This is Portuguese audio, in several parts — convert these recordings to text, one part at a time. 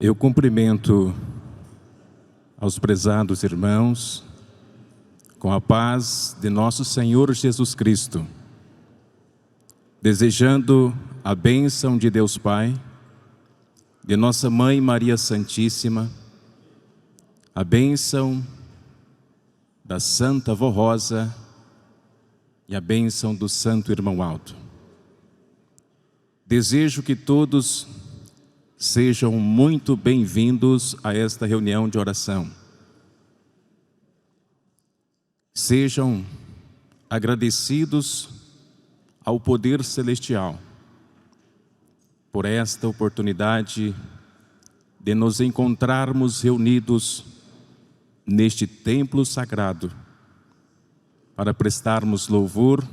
Eu cumprimento aos prezados irmãos com a paz de nosso Senhor Jesus Cristo, desejando a bênção de Deus Pai, de nossa Mãe Maria Santíssima, a bênção da Santa Vó Rosa e a bênção do Santo Irmão Aldo. Desejo que todos sejam muito bem-vindos a esta reunião de oração. Sejam agradecidos ao poder celestial por esta oportunidade de nos encontrarmos reunidos neste templo sagrado para prestarmos louvor,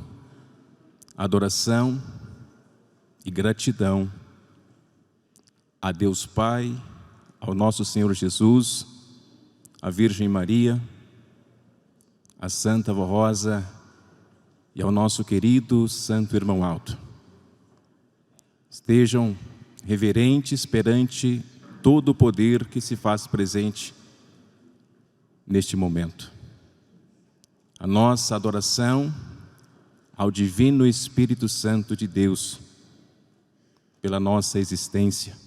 adoração e gratidão a Deus Pai, ao nosso Senhor Jesus, à Virgem Maria, à Santa Vó Rosa e ao nosso querido Santo Irmão Aldo. Estejam reverentes perante todo o poder que se faz presente neste momento. A nossa adoração ao Divino Espírito Santo de Deus, pela nossa existência,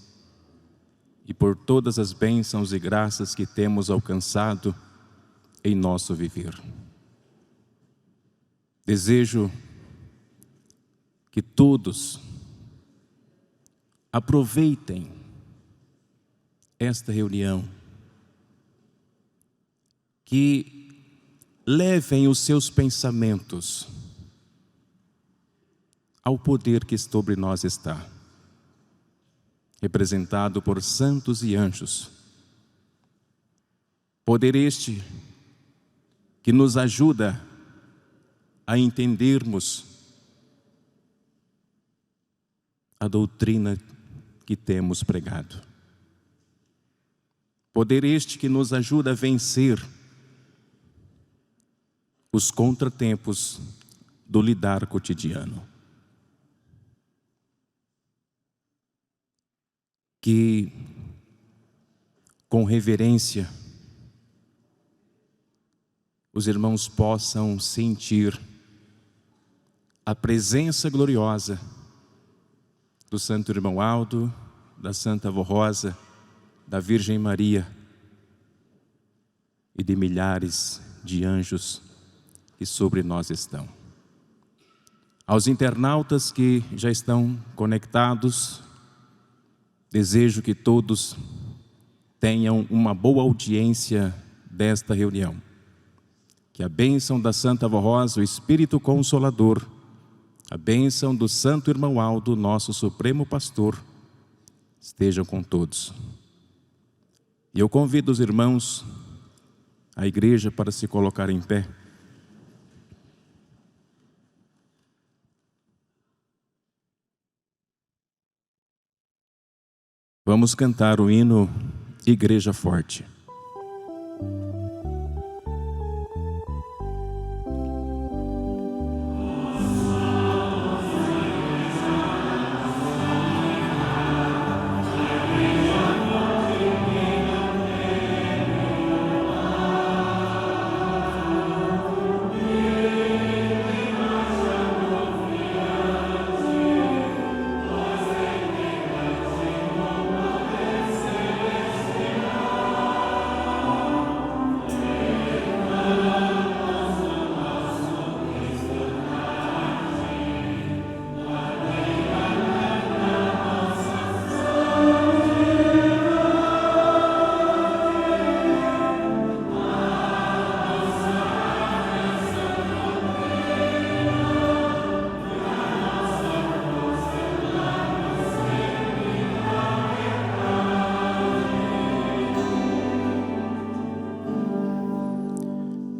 e por todas as bênçãos e graças que temos alcançado em nosso viver. Desejo que todos aproveitem esta reunião, que levem os seus pensamentos ao poder que sobre nós está, representado por santos e anjos. Poder este que nos ajuda a entendermos a doutrina que temos pregado. Poder este que nos ajuda a vencer os contratempos do lidar cotidiano. Que, com reverência, os irmãos possam sentir a presença gloriosa do Santo Irmão Aldo, da Santa Vó Rosa, da Virgem Maria e de milhares de anjos que sobre nós estão. Aos internautas que já estão conectados, desejo que todos tenham uma boa audiência desta reunião. Que a bênção da Santa Vó Rosa, o Espírito Consolador, a bênção do Santo Irmão Aldo, nosso Supremo Pastor, estejam com todos. E eu convido os irmãos, a igreja, para se colocar em pé. Vamos cantar o hino Igreja Forte.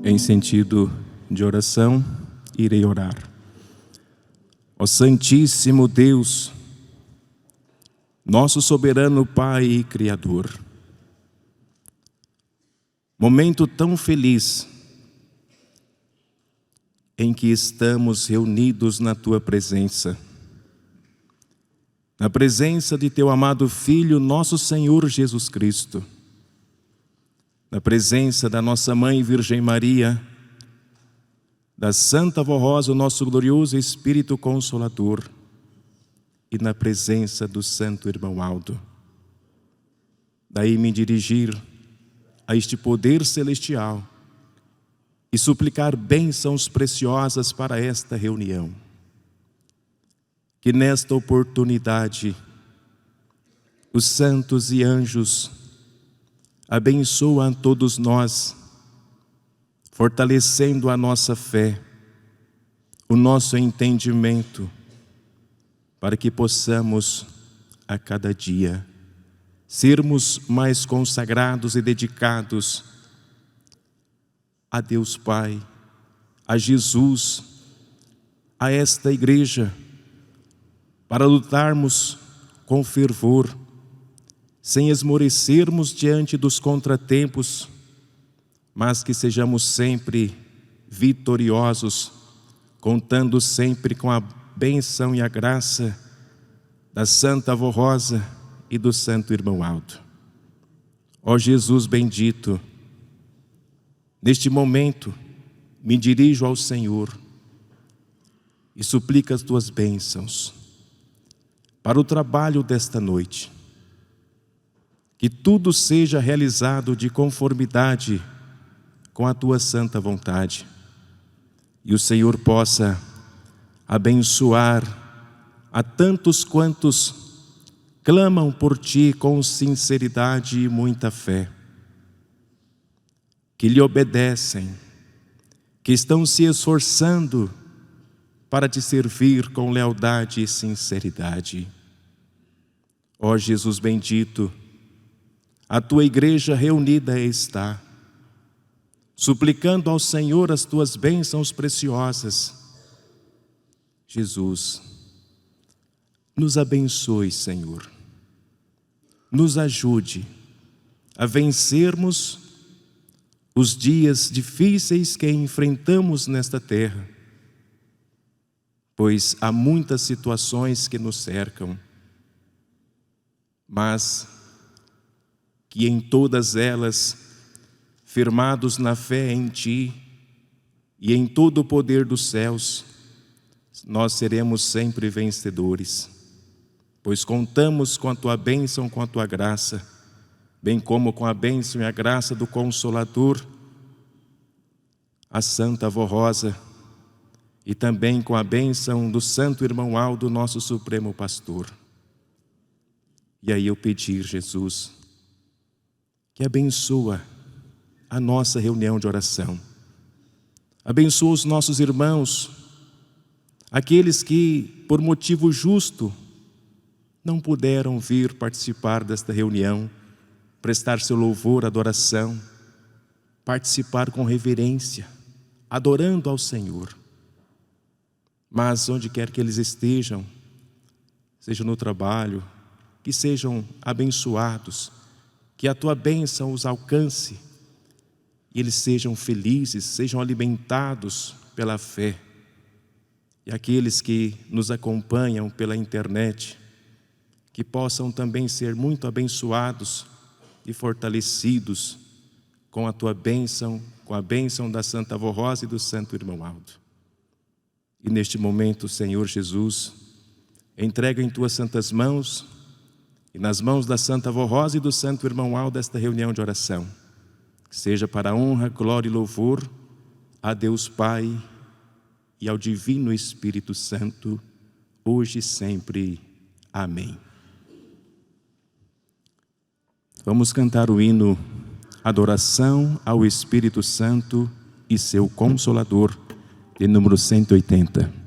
Em sentido de oração, irei orar. Ó Santíssimo Deus, nosso soberano Pai e Criador, momento tão feliz em que estamos reunidos na Tua presença, na presença de Teu amado Filho, nosso Senhor Jesus Cristo, na presença da nossa Mãe Virgem Maria, da Santa Vó Rosa, o nosso glorioso Espírito Consolador, e na presença do Santo Irmão Aldo. Daí me dirigir a este poder celestial e suplicar bênçãos preciosas para esta reunião. Que nesta oportunidade os santos e anjos abençoam todos nós, fortalecendo a nossa fé, o nosso entendimento, para que possamos a cada dia sermos mais consagrados e dedicados a Deus Pai, a Jesus, a esta igreja, para lutarmos com fervor, sem esmorecermos diante dos contratempos, mas que sejamos sempre vitoriosos, contando sempre com a bênção e a graça da Santa Vó Rosa e do Santo Irmão Aldo. Ó Jesus bendito, neste momento me dirijo ao Senhor e suplico as Tuas bênçãos para o trabalho desta noite. Que tudo seja realizado de conformidade com a Tua santa vontade. E o Senhor possa abençoar a tantos quantos clamam por Ti com sinceridade e muita fé, que lhe obedecem, que estão se esforçando para Te servir com lealdade e sinceridade. Ó Jesus bendito, a Tua igreja reunida está, suplicando ao Senhor as Tuas bênçãos preciosas. Jesus, nos abençoe, Senhor. Nos ajude a vencermos os dias difíceis que enfrentamos nesta terra, pois há muitas situações que nos cercam, mas que em todas elas, firmados na fé em Ti e em todo o poder dos céus, nós seremos sempre vencedores, pois contamos com a Tua bênção, com a Tua graça, bem como com a bênção e a graça do Consolador, a Santa Vó Rosa, e também com a bênção do Santo Irmão Aldo, nosso Supremo Pastor. E aí eu pedir, Jesus, que abençoa a nossa reunião de oração. Abençoa os nossos irmãos, aqueles que, por motivo justo, não puderam vir participar desta reunião, prestar seu louvor, adoração, participar com reverência, adorando ao Senhor. Mas onde quer que eles estejam, seja no trabalho, que sejam abençoados, que a Tua bênção os alcance e eles sejam felizes, sejam alimentados pela fé. E aqueles que nos acompanham pela internet, que possam também ser muito abençoados e fortalecidos com a Tua bênção, com a bênção da Santa Vó Rosa e do Santo Irmão Aldo. E neste momento, Senhor Jesus, entrego em Tuas santas mãos e nas mãos da Santa Vó Rosa e do Santo Irmão Aldo esta reunião de oração, que seja para a honra, glória e louvor a Deus Pai e ao Divino Espírito Santo, hoje e sempre. Amém. Vamos cantar o hino Adoração ao Espírito Santo e seu Consolador, de número 180.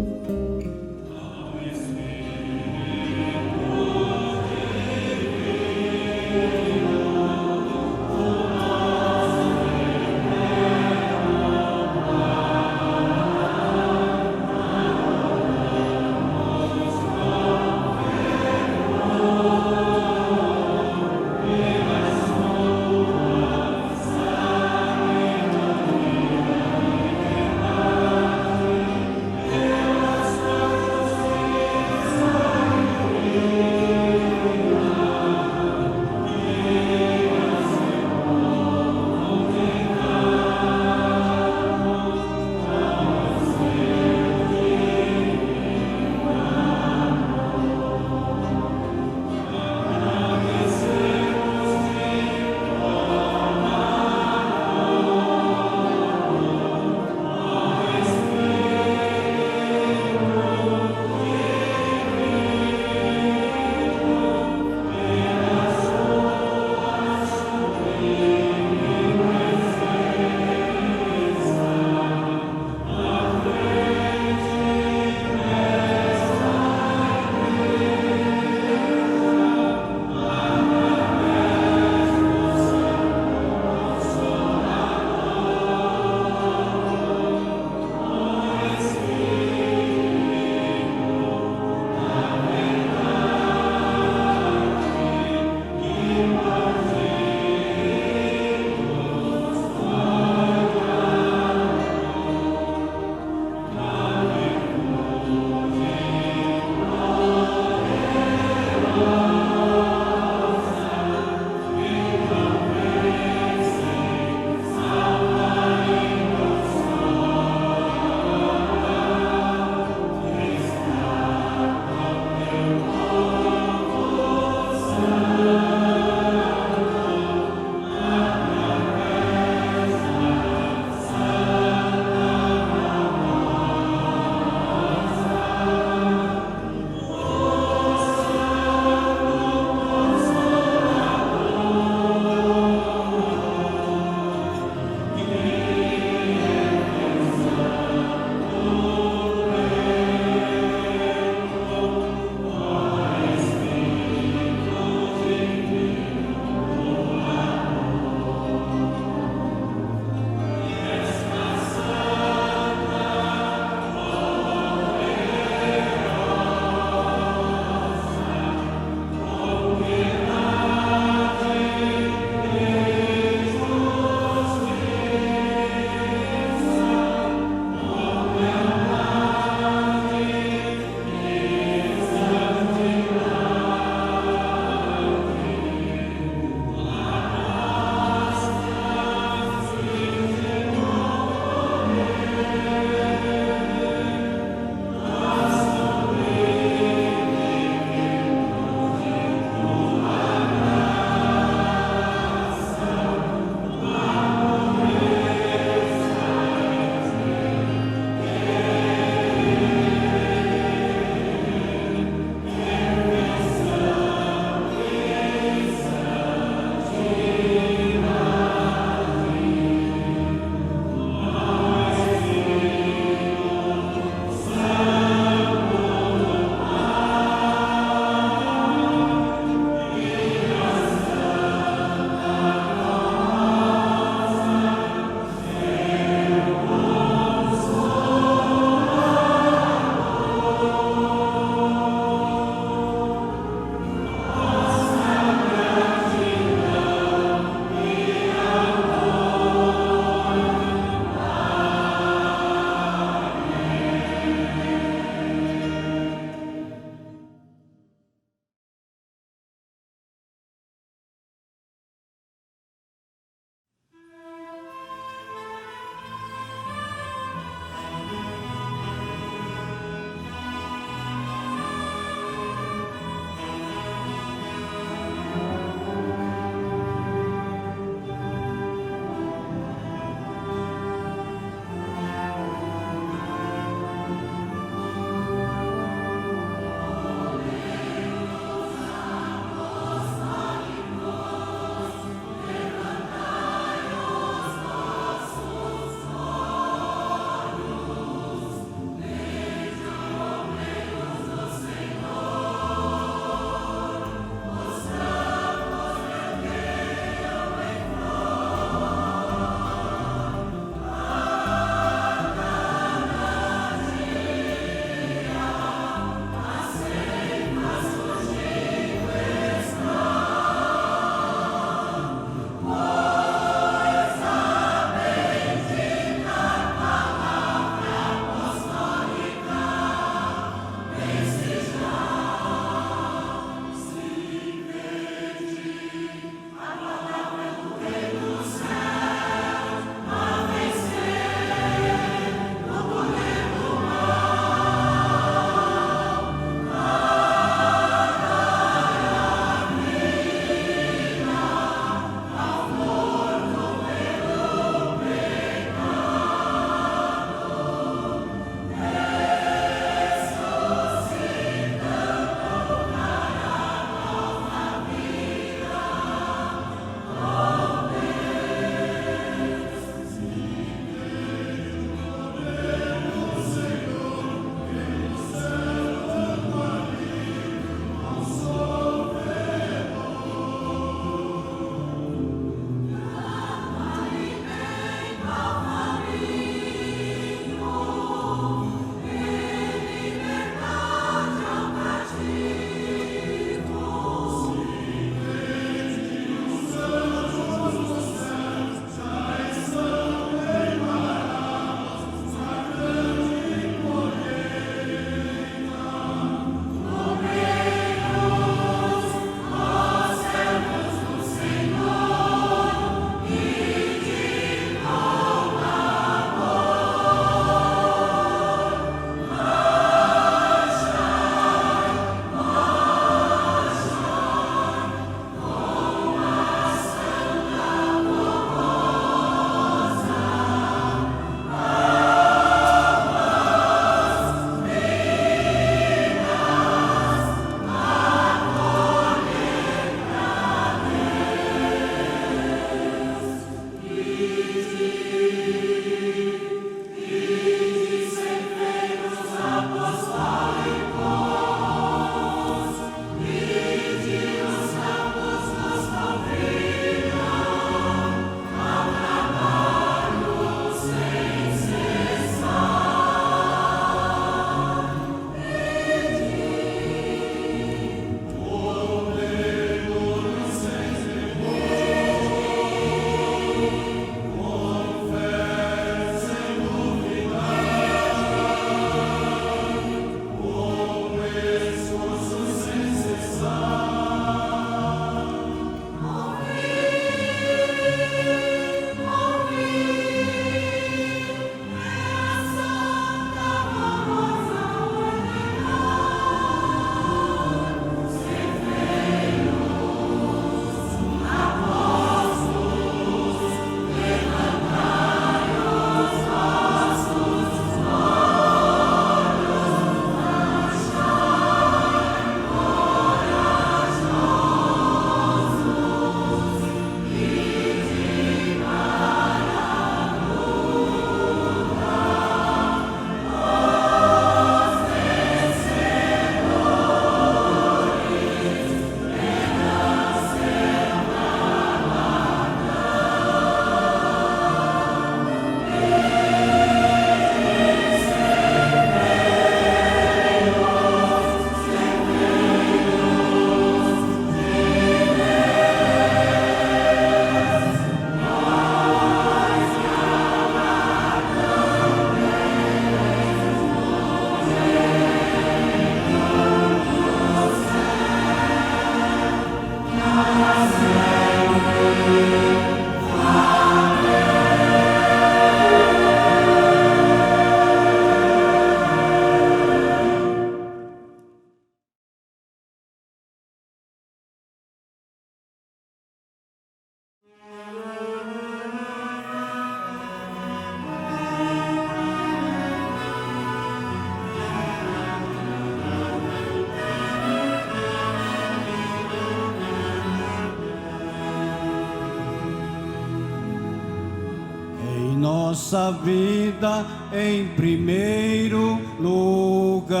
nossa vida em primeiro lugar.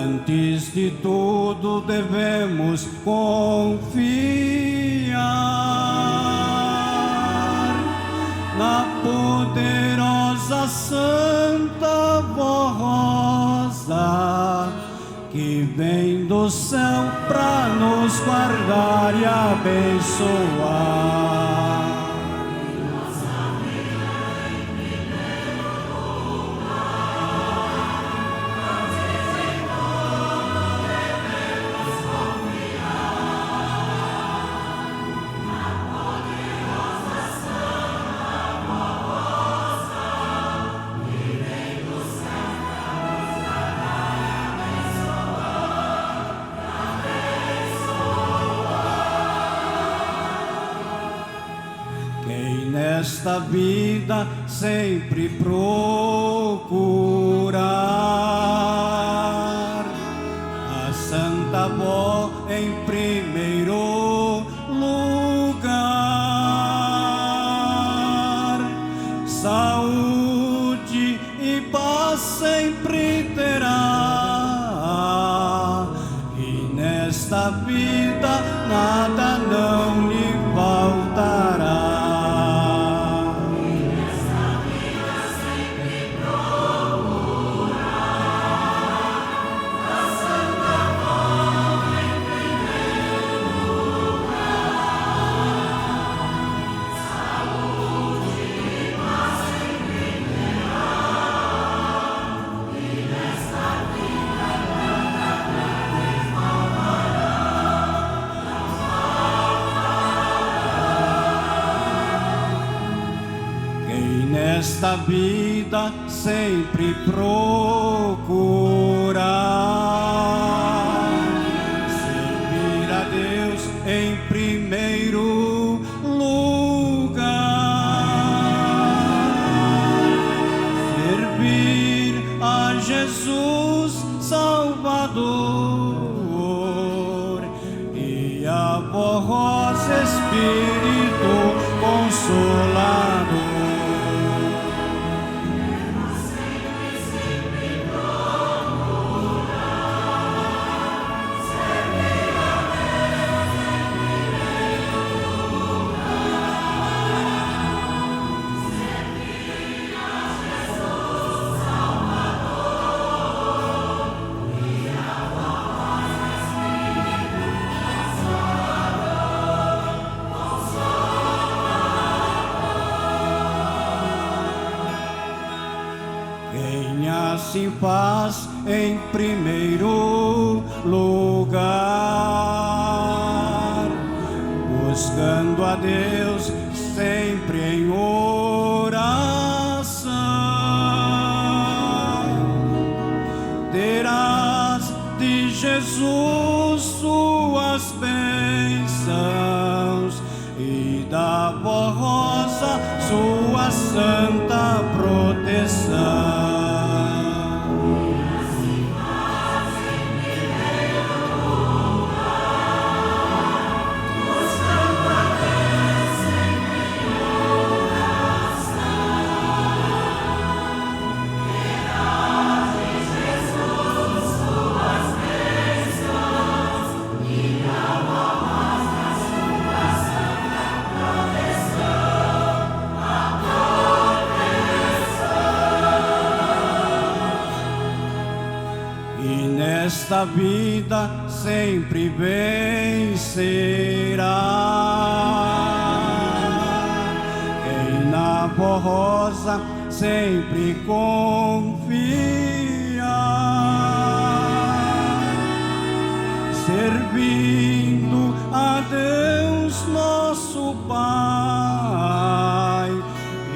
Antes de tudo devemos confiar na poderosa Santa Rosa, que vem do céu pra nos guardar e abençoar. Nesta vida sempre procurar a Santa Avó em primeiro lugar. Saúde e paz sempre terá, e nesta vida nada não lhe faltará. Nesta vida sempre procurar servir a Deus em primeiro lugar, servir a Jesus Salvador e a Avó Rosa Espírito Consolador. Quem assim faz em primeiro lugar, buscando a Deus sempre em oração, terás de Jesus suas bênçãos e da Avó Rosa sua santa proteção. Nesta vida sempre vencerá. Quem na Avó Rosa sempre confia, servindo a Deus nosso Pai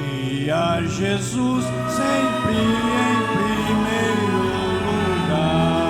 e a Jesus sempre em primeiro lugar.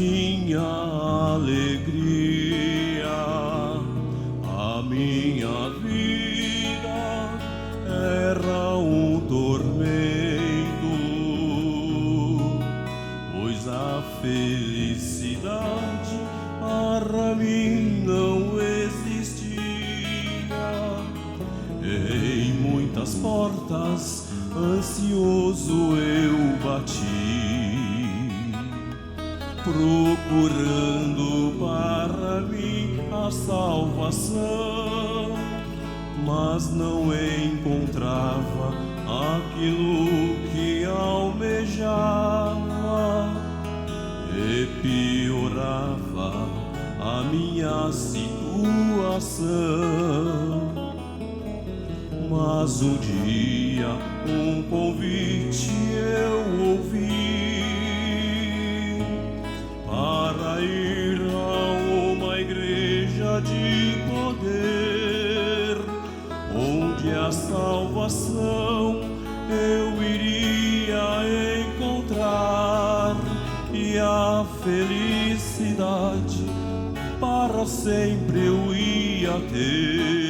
tinha alegria, a minha vida era um tormento, pois a felicidade para mim não existia. Em muitas portas ansioso eu bati, procurando para mim a salvação, mas não encontrava aquilo que almejava, e piorava a minha situação. Mas um dia um convite eu ouvi para ir a uma igreja de poder, onde a salvação eu iria encontrar e a felicidade para sempre eu ia ter.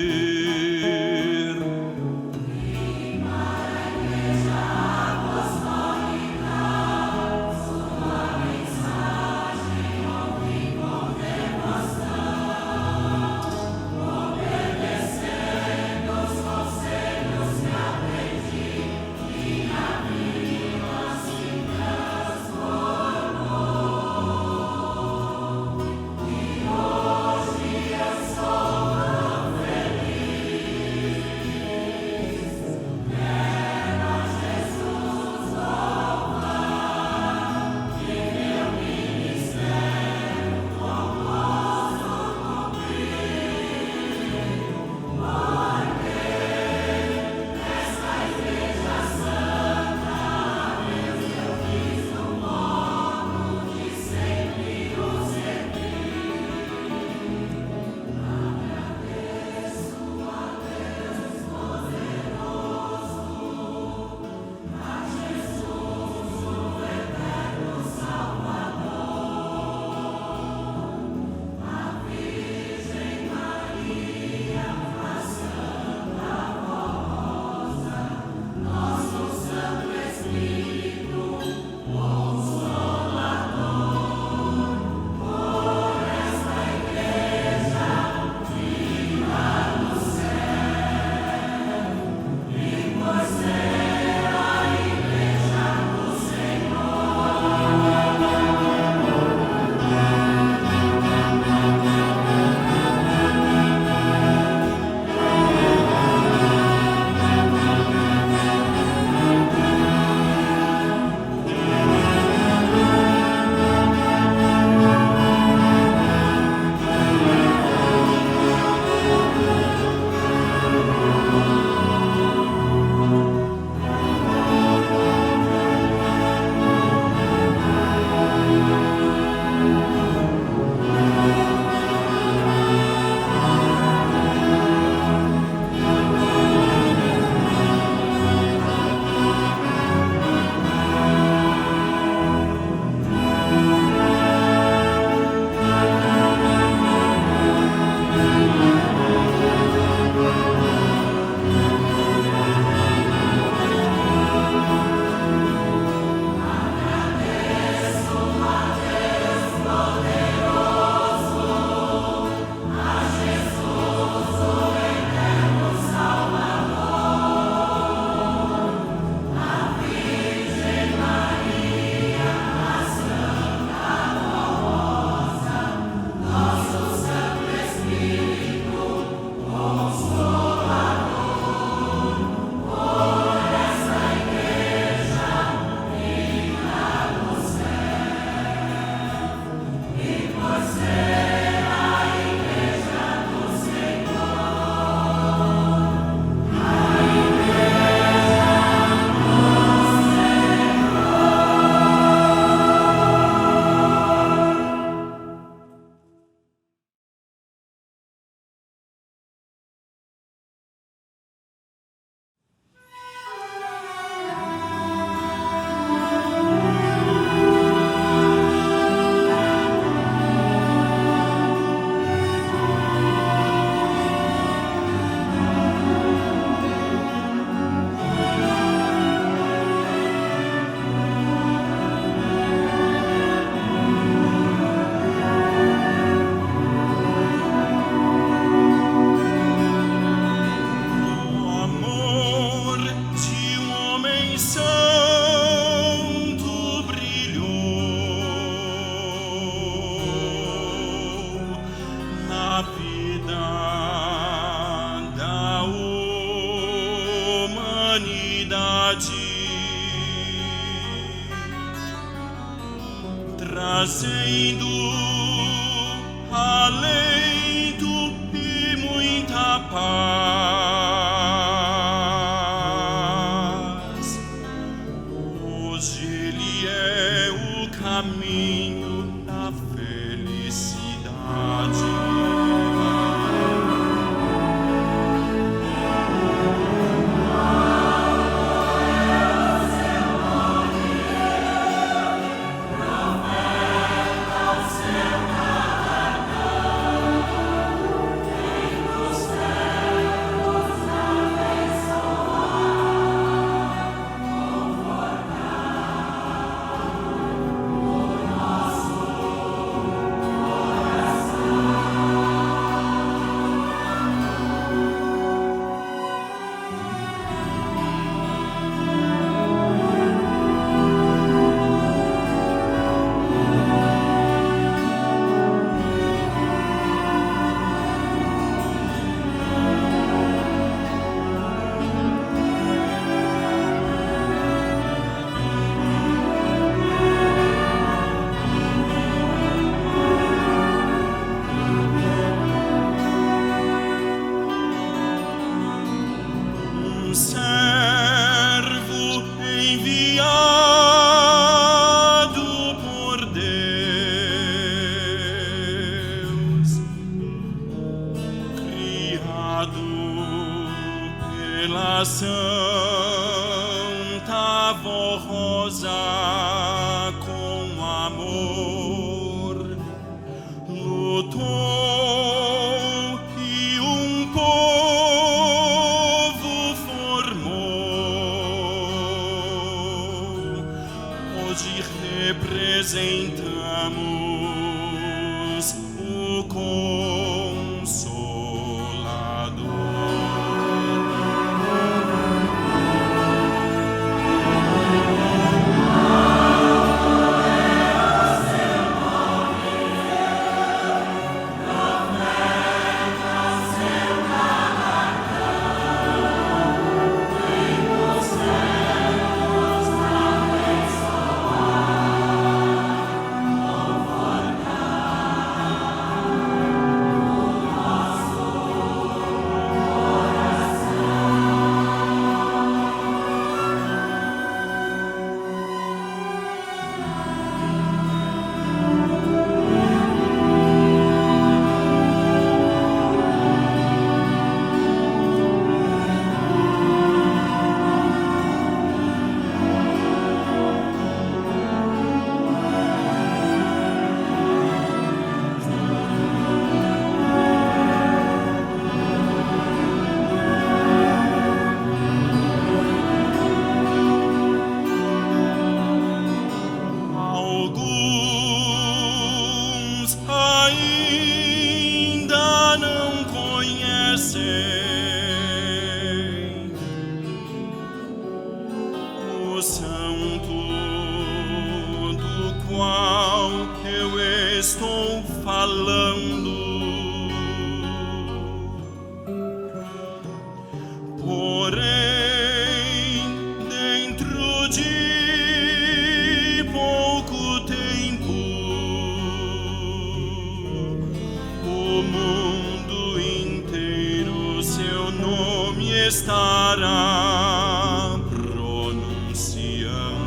alento e muita paz. Hoje Ele é o caminho da felicidade. Servo enviado por Deus, criado pela Santa Voz com amor, lutou e um povo formou. Hoje representamos o Consolador. Alguns ainda não conhecem o santo do qual eu estou falando. Porém, dentro de pouco tempo, o mundo inteiro seu nome estará pronunciando.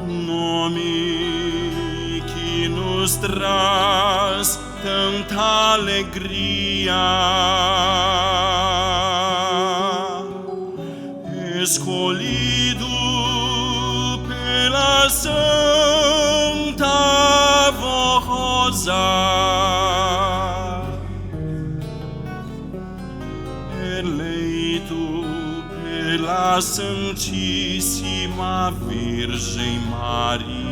nome que nos traz tanta alegria, escolhido pela Santa Rosa, eleito pela Santíssima Virgem Maria.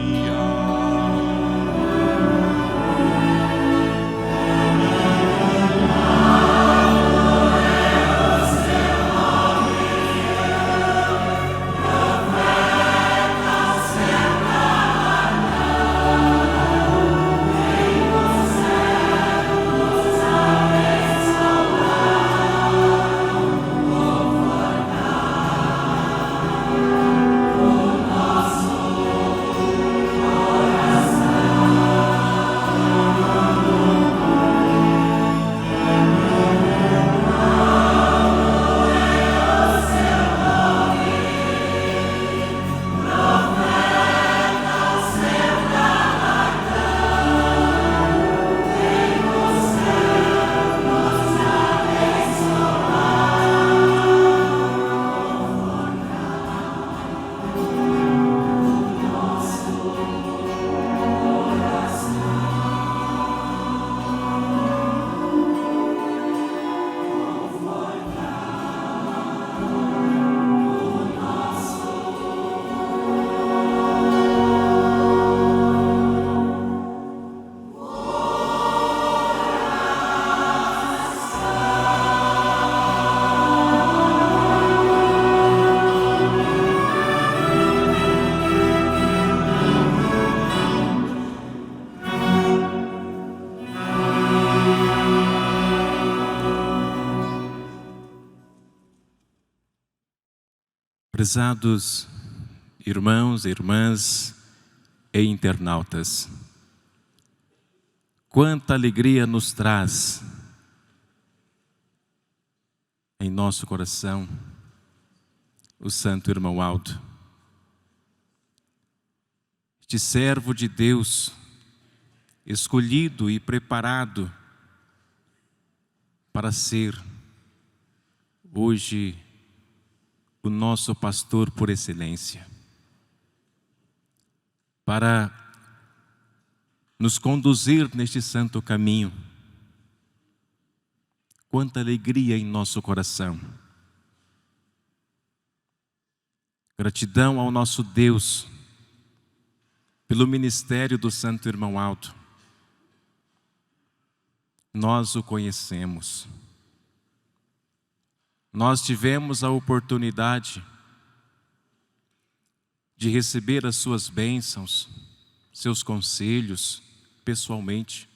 Prezados irmãos e irmãs e internautas, quanta alegria nos traz em nosso coração o Santo Irmão Aldo, este servo de Deus, escolhido e preparado para ser hoje o nosso pastor por excelência, para nos conduzir neste santo caminho. Quanta alegria em nosso coração. Gratidão ao nosso Deus pelo ministério do Santo Irmão Aldo. Nós o conhecemos. Nós tivemos a oportunidade de receber as suas bênçãos, seus conselhos, pessoalmente,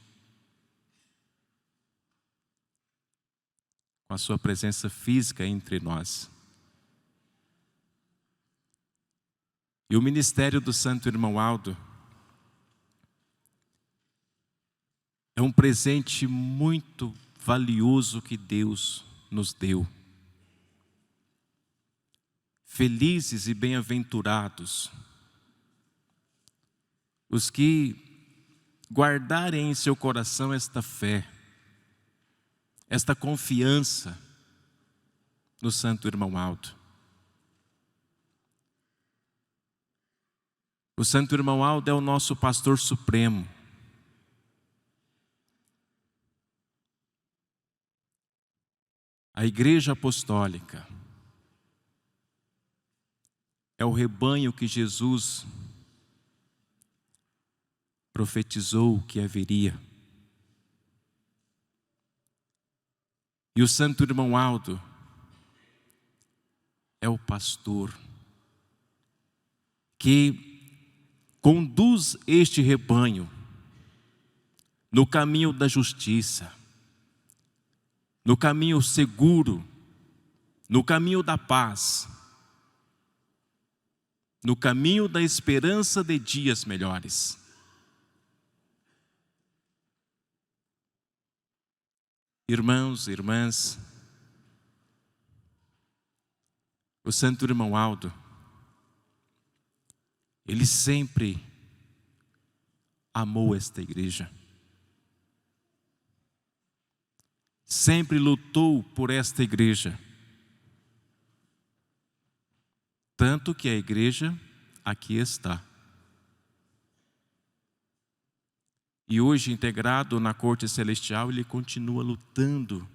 com a sua presença física entre nós. E o ministério do Santo Irmão Aldo é um presente muito valioso que Deus nos deu. Felizes e bem-aventurados os que guardarem em seu coração esta fé, esta confiança no Santo Irmão Aldo. O Santo Irmão Aldo é o nosso pastor supremo. A Igreja Apostólica é o rebanho que Jesus profetizou que haveria. E o Santo Irmão Aldo é o pastor que conduz este rebanho no caminho da justiça, no caminho seguro, no caminho da paz, no caminho da esperança de dias melhores. Irmãos e irmãs, o Santo Irmão Aldo, Ele sempre amou esta igreja. Sempre lutou por esta igreja. Tanto que a igreja aqui está. E hoje, integrado na corte celestial, ele continua lutando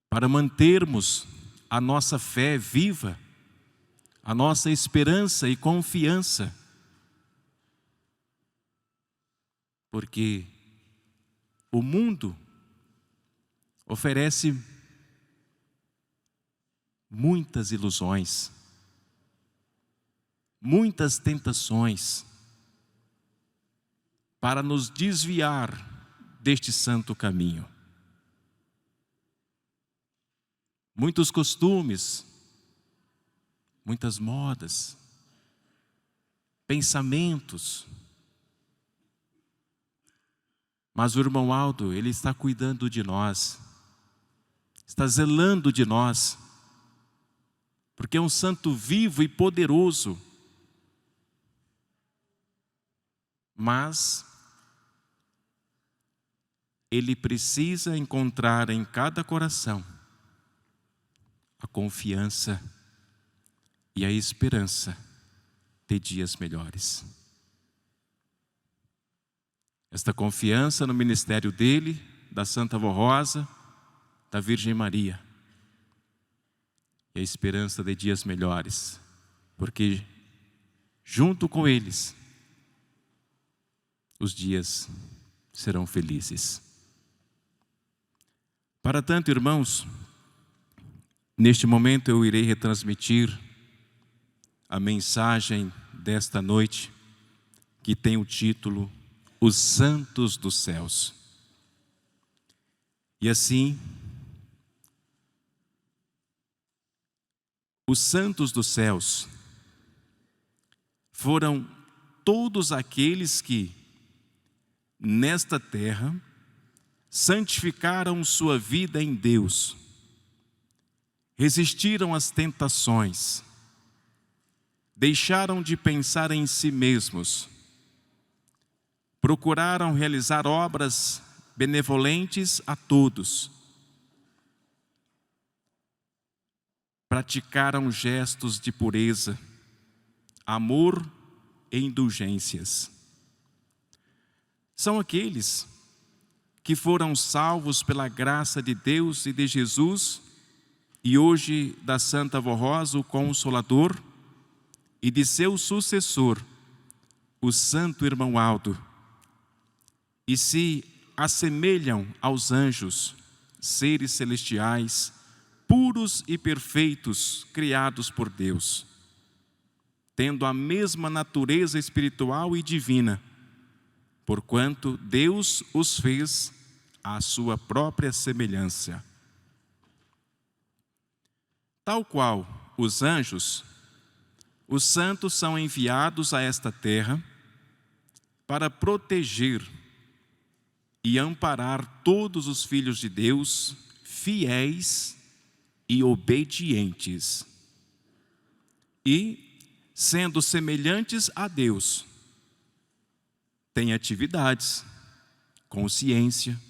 para mantermos a nossa fé viva, a nossa esperança e confiança. Porque o mundo oferece muitas ilusões, muitas tentações para nos desviar deste santo caminho. Muitos costumes, muitas modas, pensamentos. Mas o irmão Aldo, ele está cuidando de nós, está zelando de nós, porque é um santo vivo e poderoso. Mas ele precisa encontrar em cada coração a confiança e a esperança de dias melhores. Esta confiança no ministério dele, da Santa Vó Rosa, da Virgem Maria. E a esperança de dias melhores, porque junto com eles, os dias serão felizes. Para tanto, irmãos, neste momento eu irei retransmitir a mensagem desta noite, que tem o título Os Santos dos Céus. E assim, os santos dos céus foram todos aqueles que, nesta terra, santificaram sua vida em Deus, resistiram às tentações, deixaram de pensar em si mesmos, procuraram realizar obras benevolentes a todos, praticaram gestos de pureza, amor e indulgências. São aqueles que foram salvos pela graça de Deus e de Jesus, e hoje da Santa Vó Rosa, o Consolador, e de seu sucessor, o Santo Irmão Aldo, e se assemelham aos anjos, seres celestiais, puros e perfeitos, criados por Deus, tendo a mesma natureza espiritual e divina, porquanto Deus os fez à sua própria semelhança. Tal qual os anjos, os santos são enviados a esta terra para proteger e amparar todos os filhos de Deus, fiéis e obedientes. E, sendo semelhantes a Deus, têm atividades, consciência,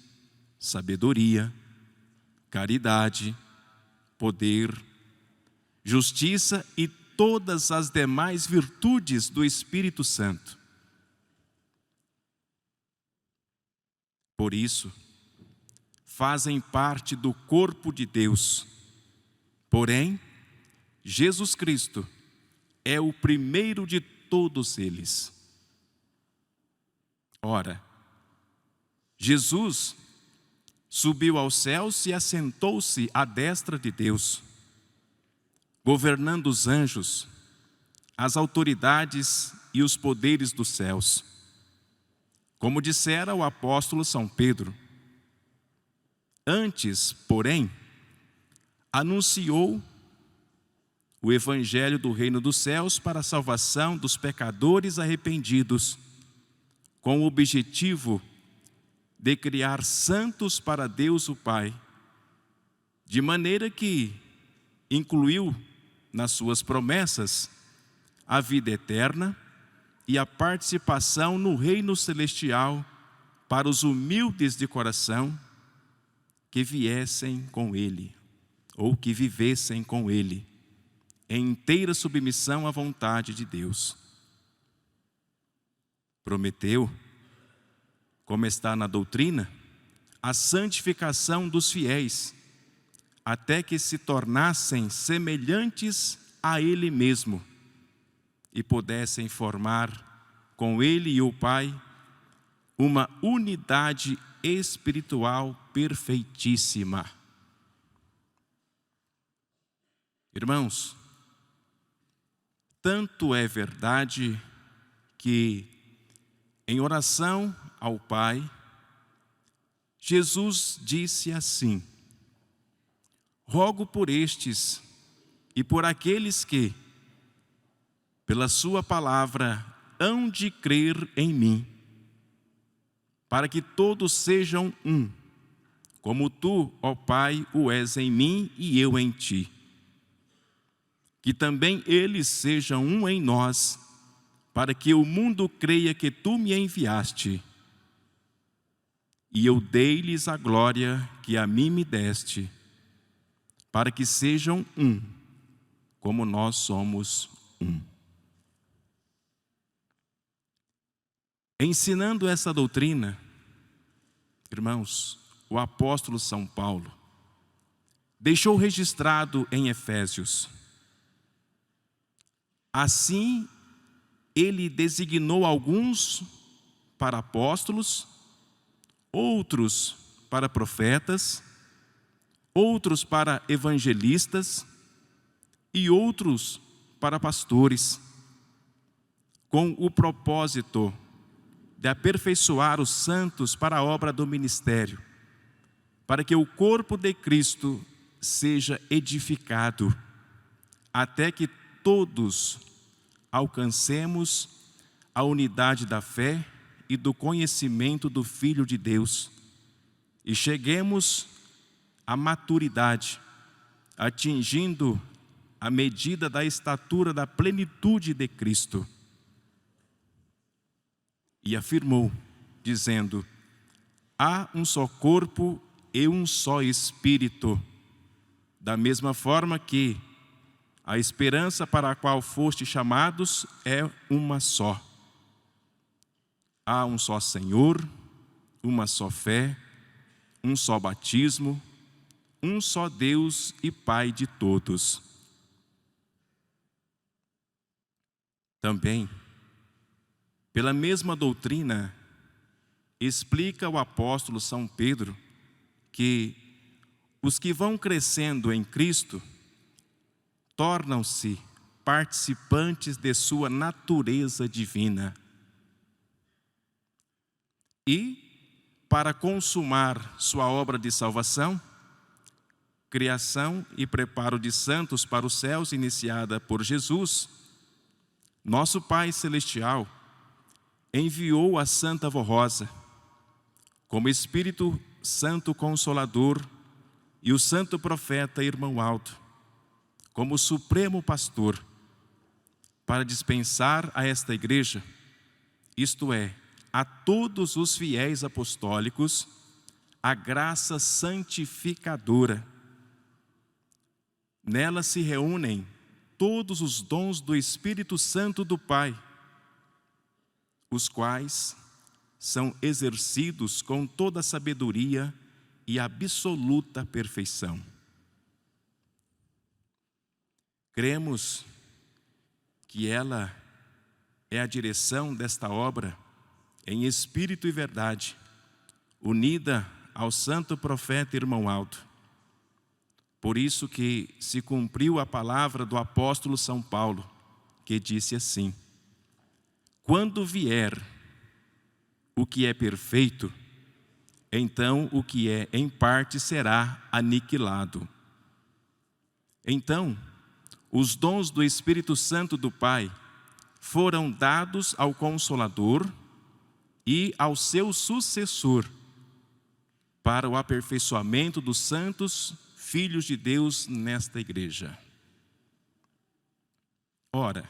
sabedoria, caridade, poder, justiça e todas as demais virtudes do Espírito Santo. Por isso, fazem parte do corpo de Deus. Porém, Jesus Cristo é o primeiro de todos eles. Ora, Jesus subiu aos céus e assentou-se à destra de Deus, governando os anjos, as autoridades e os poderes dos céus. Como dissera o apóstolo São Pedro, antes, porém, anunciou o evangelho do reino dos céus para a salvação dos pecadores arrependidos, com o objetivo de criar santos para Deus o Pai, de maneira que incluiu nas suas promessas a vida eterna e a participação no reino celestial para os humildes de coração que viessem com ele, ou que vivessem com ele, em inteira submissão à vontade de Deus. Prometeu, como está na doutrina, a santificação dos fiéis, até que se tornassem semelhantes a Ele mesmo e pudessem formar com Ele e o Pai uma unidade espiritual perfeitíssima. Irmãos, tanto é verdade que, em oração ao Pai, Jesus disse assim: rogo por estes e por aqueles que, pela sua palavra, hão de crer em mim, para que todos sejam um, como tu, ó Pai, o és em mim e eu em ti. Que também eles sejam um em nós, para que o mundo creia que tu me enviaste. E eu dei-lhes a glória que a mim me deste, para que sejam um, como nós somos um. Ensinando essa doutrina, irmãos, o apóstolo São Paulo deixou registrado em Efésios: assim ele designou alguns para apóstolos, outros para profetas, outros para evangelistas e outros para pastores, com o propósito de aperfeiçoar os santos para a obra do ministério, para que o corpo de Cristo seja edificado, até que todos alcancemos a unidade da fé e do conhecimento do Filho de Deus e cheguemos à maturidade, atingindo a medida da estatura da plenitude de Cristo. E afirmou, dizendo: há um só corpo e um só Espírito, da mesma forma que a esperança para a qual foste chamados é uma só. Há um só Senhor, uma só fé, um só batismo, um só Deus e Pai de todos. Também, pela mesma doutrina, explica o apóstolo São Pedro que os que vão crescendo em Cristo tornam-se participantes de sua natureza divina. E, para consumar sua obra de salvação, criação e preparo de santos para os céus iniciada por Jesus, nosso Pai Celestial enviou a Santa Vó Rosa como Espírito Santo Consolador e o Santo Profeta Irmão Alto como Supremo Pastor, para dispensar a esta igreja, isto é, a todos os fiéis apostólicos, a graça santificadora. Nela se reúnem todos os dons do Espírito Santo do Pai, os quais são exercidos com toda a sabedoria e absoluta perfeição. Cremos que ela é a direção desta obra em espírito e verdade, unida ao santo profeta Irmão Alto. Por isso que se cumpriu a palavra do apóstolo São Paulo, que disse assim: quando vier o que é perfeito, então o que é em parte será aniquilado. Então, os dons do Espírito Santo do Pai foram dados ao Consolador e ao seu sucessor, para o aperfeiçoamento dos santos filhos de Deus nesta igreja. Ora,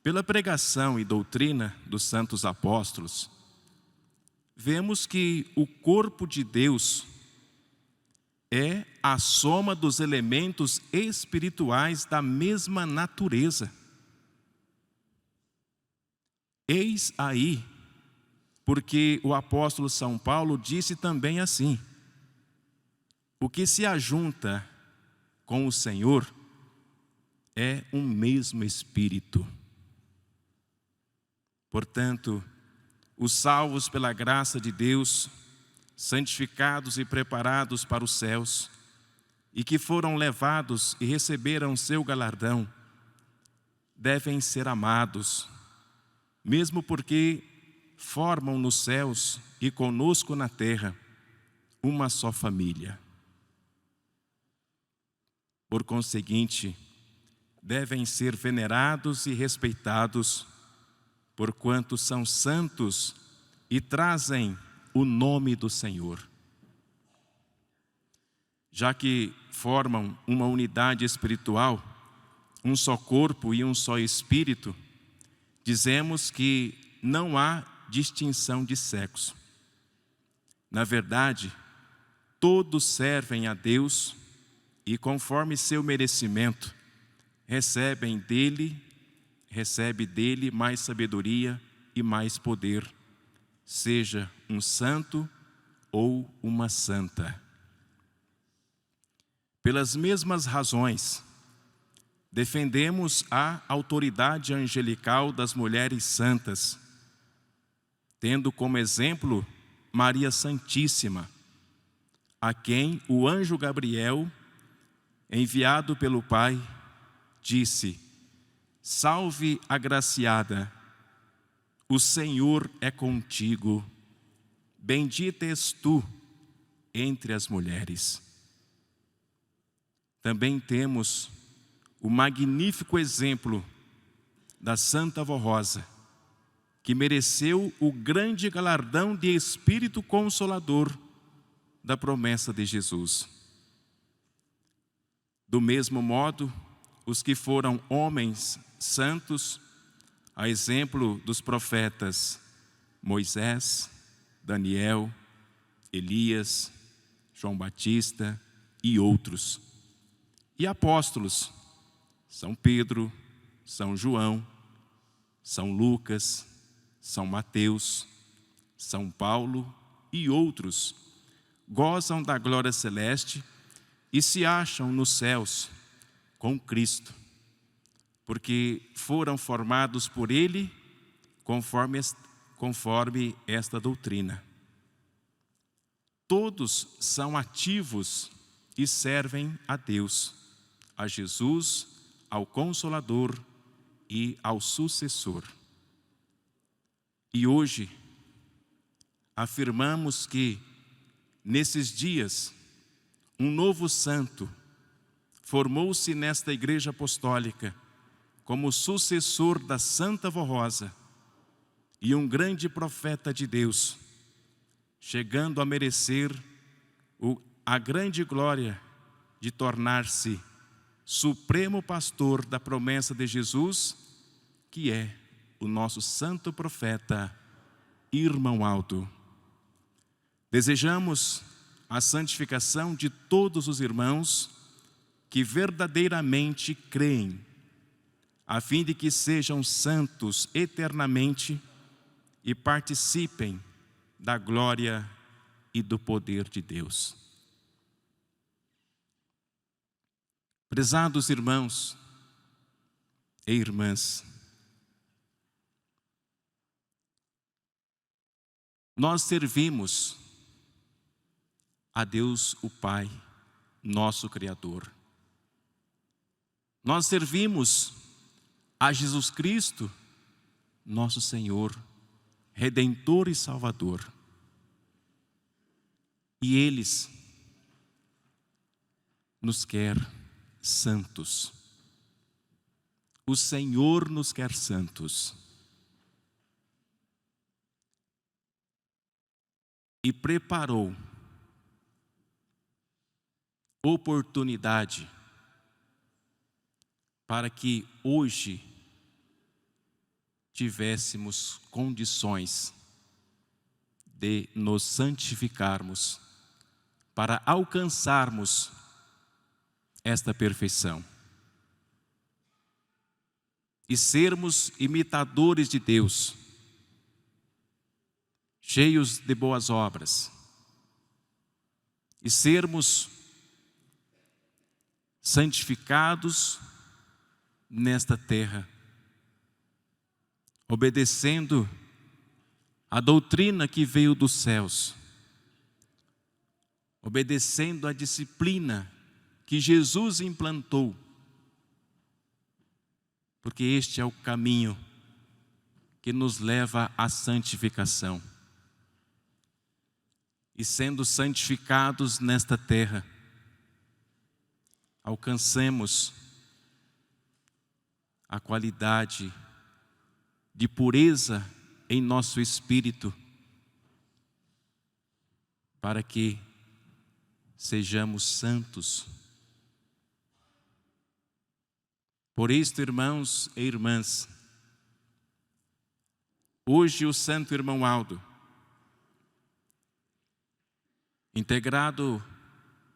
pela pregação e doutrina dos santos apóstolos, vemos que o corpo de Deus é a soma dos elementos espirituais da mesma natureza. Eis aí, porque o apóstolo São Paulo disse também assim: o que se ajunta com o Senhor é um mesmo Espírito. Portanto, os salvos pela graça de Deus, santificados e preparados para os céus, e que foram levados e receberam seu galardão, devem ser amados, mesmo porque formam nos céus e conosco na terra uma só família. Por conseguinte, devem ser venerados e respeitados, porquanto são santos e trazem o nome do Senhor. Já que formam uma unidade espiritual, um só corpo e um só espírito, dizemos que não há distinção de sexo. Na verdade, todos servem a Deus e, conforme seu merecimento, recebe dele mais sabedoria e mais poder, seja um santo ou uma santa. Pelas mesmas razões, defendemos a autoridade angelical das mulheres santas, tendo como exemplo Maria Santíssima, a quem o anjo Gabriel, enviado pelo Pai, disse: salve agraciada, o Senhor é contigo, bendita és tu entre as mulheres. Também temos o magnífico exemplo da Santa Vó Rosa, que mereceu o grande galardão de Espírito Consolador da promessa de Jesus. Do mesmo modo, os que foram homens santos, a exemplo dos profetas Moisés, Daniel, Elias, João Batista e outros, e apóstolos, São Pedro, São João, São Lucas, São Mateus, São Paulo e outros, gozam da glória celeste e se acham nos céus com Cristo, porque foram formados por Ele conforme esta doutrina. Todos são ativos e servem a Deus, a Jesus, ao Consolador e ao Sucessor. E hoje afirmamos que, nesses dias, um novo santo formou-se nesta Igreja Apostólica como sucessor da Santa Vó Rosa e um grande profeta de Deus, chegando a merecer a grande glória de tornar-se supremo pastor da promessa de Jesus, que é o nosso santo profeta, irmão Aldo. Desejamos a santificação de todos os irmãos que verdadeiramente creem, a fim de que sejam santos eternamente e participem da glória e do poder de Deus. Prezados irmãos e irmãs, nós servimos a Deus o Pai, nosso Criador. Nós servimos a Jesus Cristo, nosso Senhor, Redentor e Salvador. E eles nos quer santos. O Senhor nos quer santos. E preparou oportunidade para que hoje tivéssemos condições de nos santificarmos para alcançarmos esta perfeição e sermos imitadores de Deus, cheios de boas obras, e sermos santificados nesta terra, obedecendo a doutrina que veio dos céus, obedecendo a disciplina que Jesus implantou, porque este é o caminho que nos leva à santificação. E sendo santificados nesta terra, alcancemos a qualidade de pureza em nosso espírito, para que sejamos santos. Por isto, irmãos e irmãs, hoje o Santo Irmão Aldo, integrado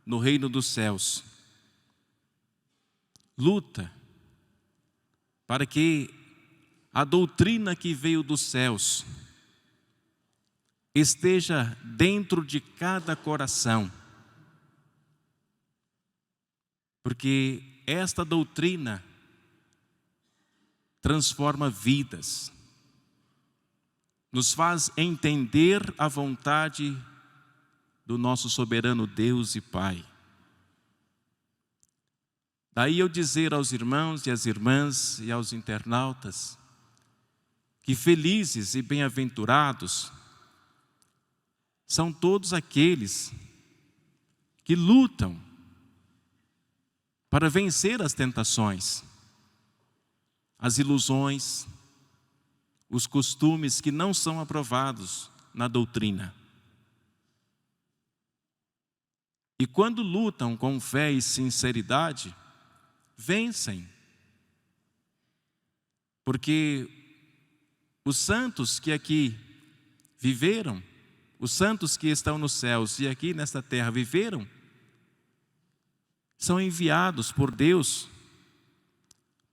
no reino dos céus, luta para que a doutrina que veio dos céus esteja dentro de cada coração, porque esta doutrina transforma vidas, nos faz entender a vontade do nosso soberano Deus e Pai. Daí eu dizer aos irmãos e às irmãs e aos internautas que felizes e bem-aventurados são todos aqueles que lutam para vencer as tentações, as ilusões, os costumes que não são aprovados na doutrina. E quando lutam com fé e sinceridade, vencem. Porque os santos que aqui viveram, os santos que estão nos céus e aqui nesta terra viveram, são enviados por Deus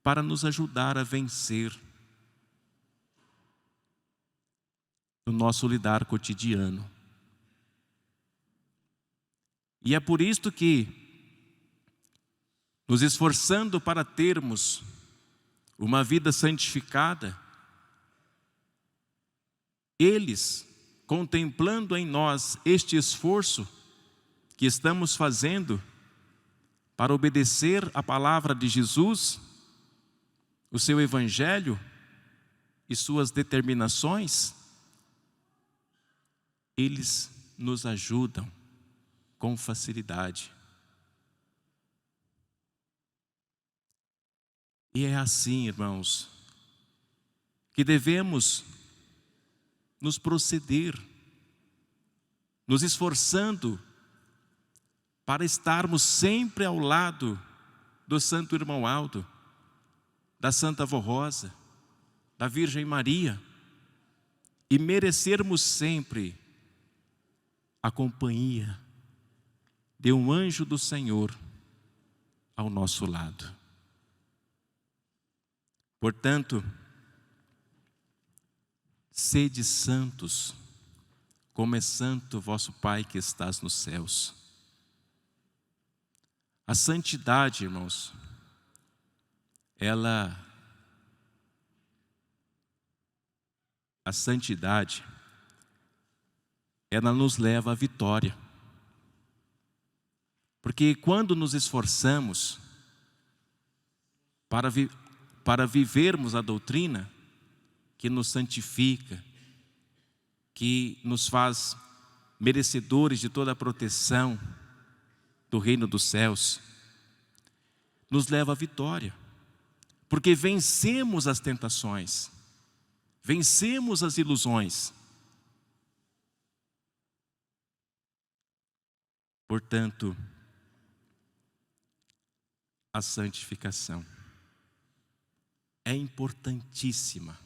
para nos ajudar a vencer no nosso lidar cotidiano. E é por isto que, nos esforçando para termos uma vida santificada, eles, contemplando em nós este esforço que estamos fazendo para obedecer a palavra de Jesus, o seu evangelho e suas determinações, eles nos ajudam com facilidade. E é assim, irmãos, que devemos nos proceder, nos esforçando para estarmos sempre ao lado do Santo Irmão Aldo, da Santa Avó Rosa, da Virgem Maria, e merecermos sempre a companhia de um anjo do Senhor ao nosso lado. Portanto, sede santos, como é santo vosso Pai que estás nos céus. A santidade, irmãos, ela nos leva à vitória. Porque quando nos esforçamos para vivermos a doutrina que nos santifica, que nos faz merecedores de toda a proteção do reino dos céus, nos leva à vitória. Porque vencemos as tentações, vencemos as ilusões. Portanto, a santificação é importantíssima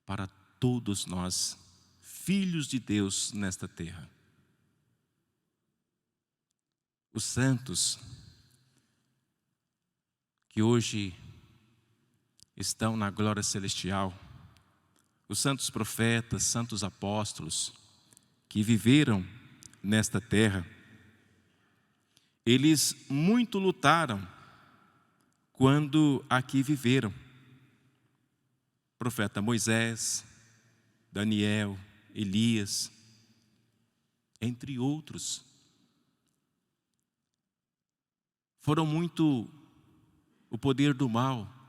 para todos nós, filhos de Deus nesta terra. Os santos que hoje estão na glória celestial, os santos profetas, santos apóstolos que viveram nesta terra, eles muito lutaram quando aqui viveram. Profeta Moisés, Daniel, Elias, entre outros. Foram muito, o poder do mal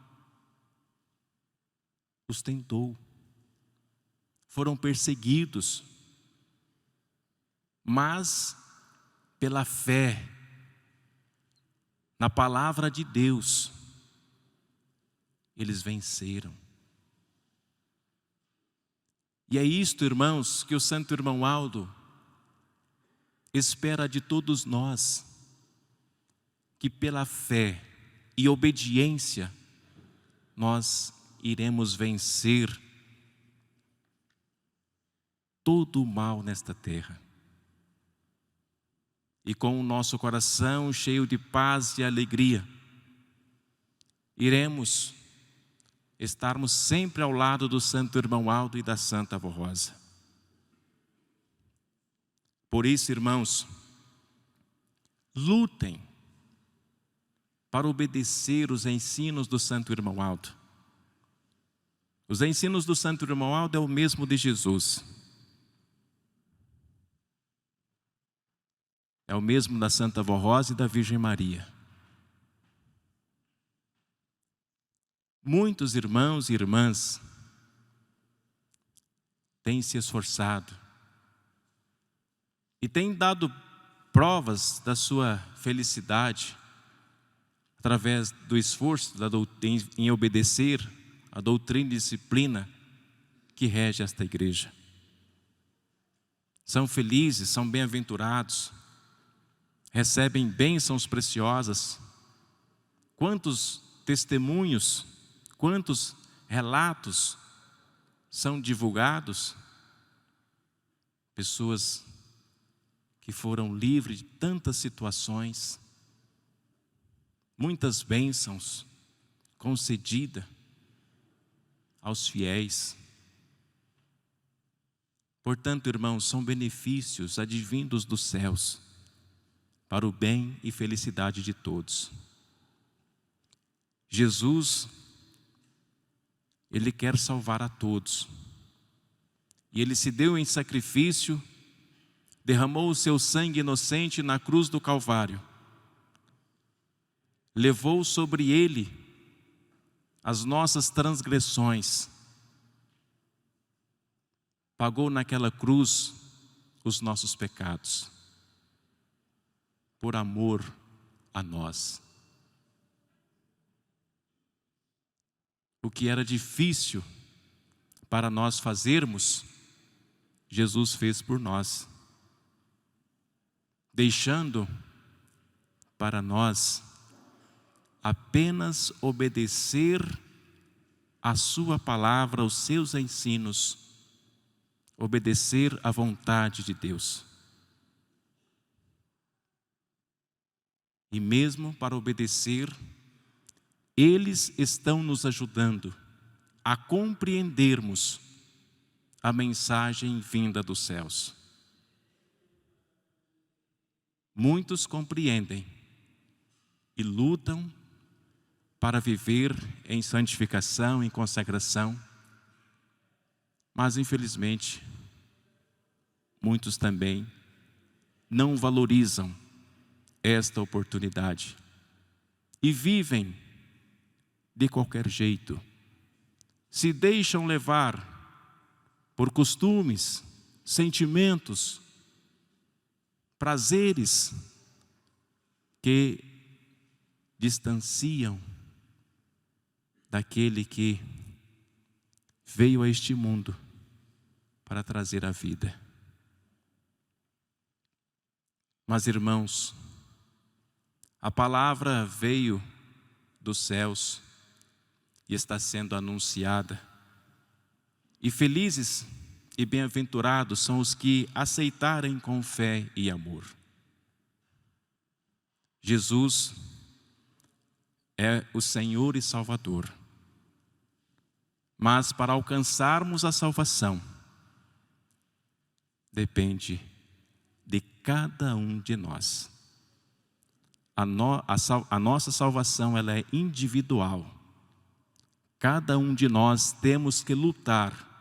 os tentou. Foram perseguidos, mas pela fé na palavra de Deus, eles venceram. E é isto, irmãos, que o santo irmão Aldo espera de todos nós, que pela fé e obediência nós iremos vencer todo o mal nesta terra. E com o nosso coração cheio de paz e alegria, iremos estarmos sempre ao lado do santo irmão Aldo e da santa avó Rosa. Por isso, irmãos, lutem para obedecer os ensinos do santo irmão Aldo. Os ensinos do santo irmão Aldo é o mesmo de Jesus. É o mesmo da santa avó Rosa e da Virgem Maria. Muitos irmãos e irmãs têm se esforçado e têm dado provas da sua felicidade através do esforço em obedecer a doutrina e disciplina que rege esta igreja. São felizes, são bem-aventurados, recebem bênçãos preciosas. Quantos testemunhos, quantos relatos são divulgados? Pessoas que foram livres de tantas situações, muitas bênçãos concedidas aos fiéis. Portanto, irmãos, são benefícios advindos dos céus para o bem e felicidade de todos. Jesus, Ele quer salvar a todos. E Ele se deu em sacrifício, derramou o seu sangue inocente na cruz do Calvário. Levou sobre Ele as nossas transgressões. Pagou naquela cruz os nossos pecados. Por amor a nós. O que era difícil para nós fazermos, Jesus fez por nós, deixando para nós apenas obedecer a sua palavra, os seus ensinos, obedecer à vontade de Deus. E mesmo para obedecer, eles estão nos ajudando a compreendermos a mensagem vinda dos céus. Muitos compreendem e lutam para viver em santificação, em consagração, mas infelizmente muitos também não valorizam esta oportunidade e vivem de qualquer jeito, se deixam levar por costumes, sentimentos, prazeres que distanciam daquele que veio a este mundo para trazer a vida. Mas, irmãos, a palavra veio dos céus e está sendo anunciada. E felizes e bem-aventurados são os que aceitarem com fé e amor. Jesus é o Senhor e Salvador. Mas para alcançarmos a salvação, depende de cada um de nós. A nossa salvação, ela é individual. Cada um de nós temos que lutar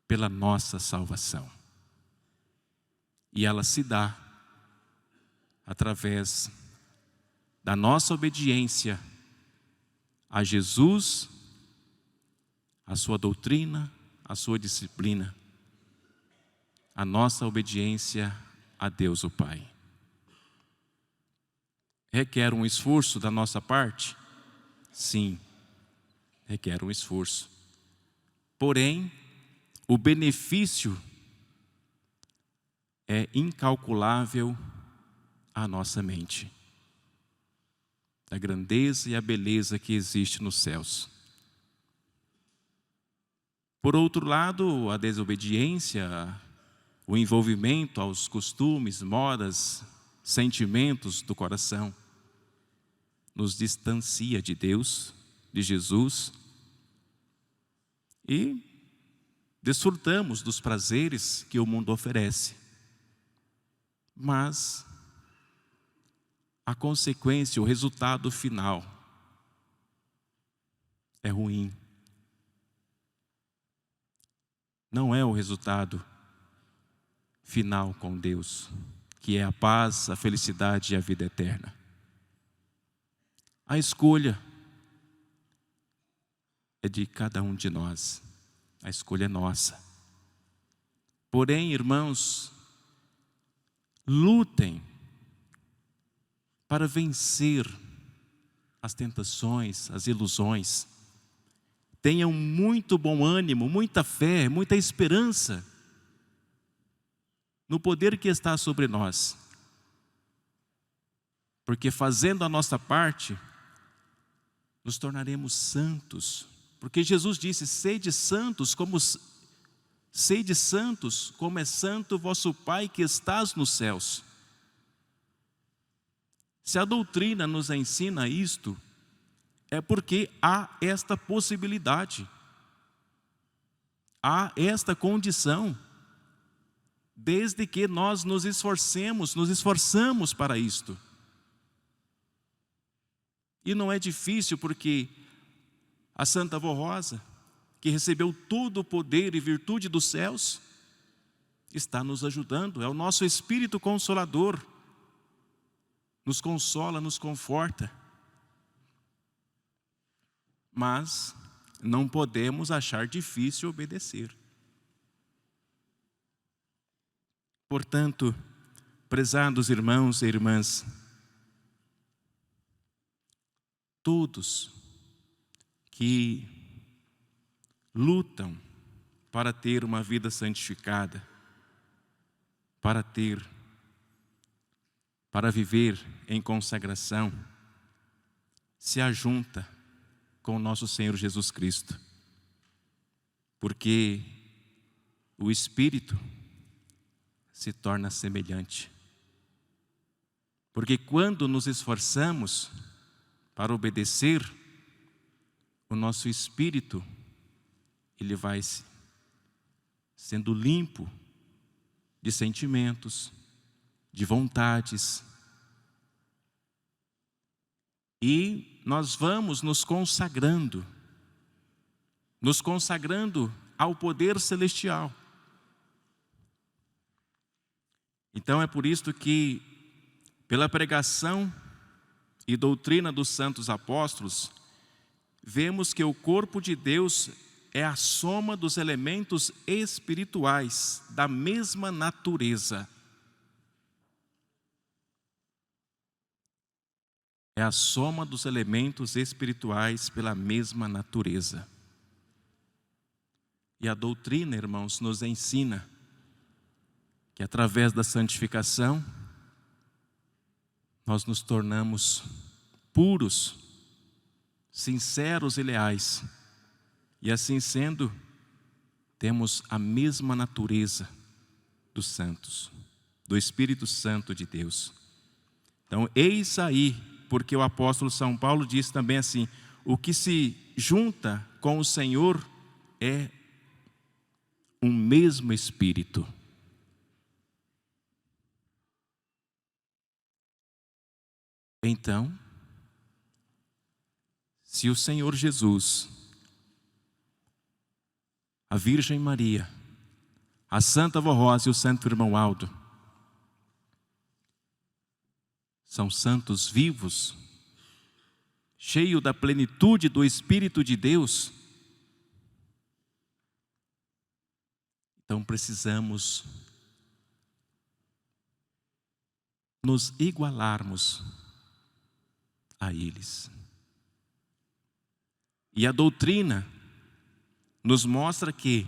pela nossa salvação. E ela se dá através da nossa obediência a Jesus, a sua doutrina, a sua disciplina, a nossa obediência a Deus o Pai. Requer um esforço da nossa parte? Sim, requer um esforço. Porém, o benefício é incalculável à nossa mente, da grandeza e a beleza que existe nos céus. Por outro lado, a desobediência, o envolvimento aos costumes, modas, sentimentos do coração, nos distancia de Deus, de Jesus, e desfrutamos dos prazeres que o mundo oferece. Mas a consequência, o resultado final é ruim. Não é o resultado final com Deus, que é a paz, a felicidade e a vida eterna. A escolha é de cada um de nós. A escolha é nossa. Porém, irmãos, lutem para vencer as tentações, as ilusões. Tenham muito bom ânimo, muita fé, muita esperança no poder que está sobre nós. Porque fazendo a nossa parte, nos tornaremos santos. Porque Jesus disse: sede santos como é santo vosso Pai que estás nos céus. Se a doutrina nos ensina isto, é porque há esta possibilidade, há esta condição, desde que nós nos esforçamos para isto. E não é difícil, porque a Santa Vó Rosa, que recebeu todo o poder e virtude dos céus, está nos ajudando, é o nosso Espírito Consolador, nos consola, nos conforta. Mas não podemos achar difícil obedecer. Portanto, prezados irmãos e irmãs, todos que lutam para ter uma vida santificada, para viver em consagração, se ajunta com o nosso Senhor Jesus Cristo, porque o Espírito se torna semelhante. Porque quando nos esforçamos para obedecer, o nosso espírito, ele vai sendo limpo de sentimentos, de vontades, e nós vamos nos consagrando ao poder celestial. Então é por isso que, pela pregação e doutrina dos santos apóstolos, vemos que o corpo de Deus é a soma dos elementos espirituais da mesma natureza. É a soma dos elementos espirituais pela mesma natureza. E a doutrina, irmãos, nos ensina que através da santificação, nós nos tornamos puros, sinceros e leais. E assim sendo, temos a mesma natureza dos santos, do Espírito Santo de Deus. Então, eis aí, porque o apóstolo São Paulo diz também assim: o que se junta com o Senhor é um mesmo Espírito. Então, se o Senhor Jesus, a Virgem Maria, a Santa Vó Rosa e o Santo Irmão Aldo são santos vivos, cheios da plenitude do Espírito de Deus, então precisamos nos igualarmos a eles. E a doutrina nos mostra que,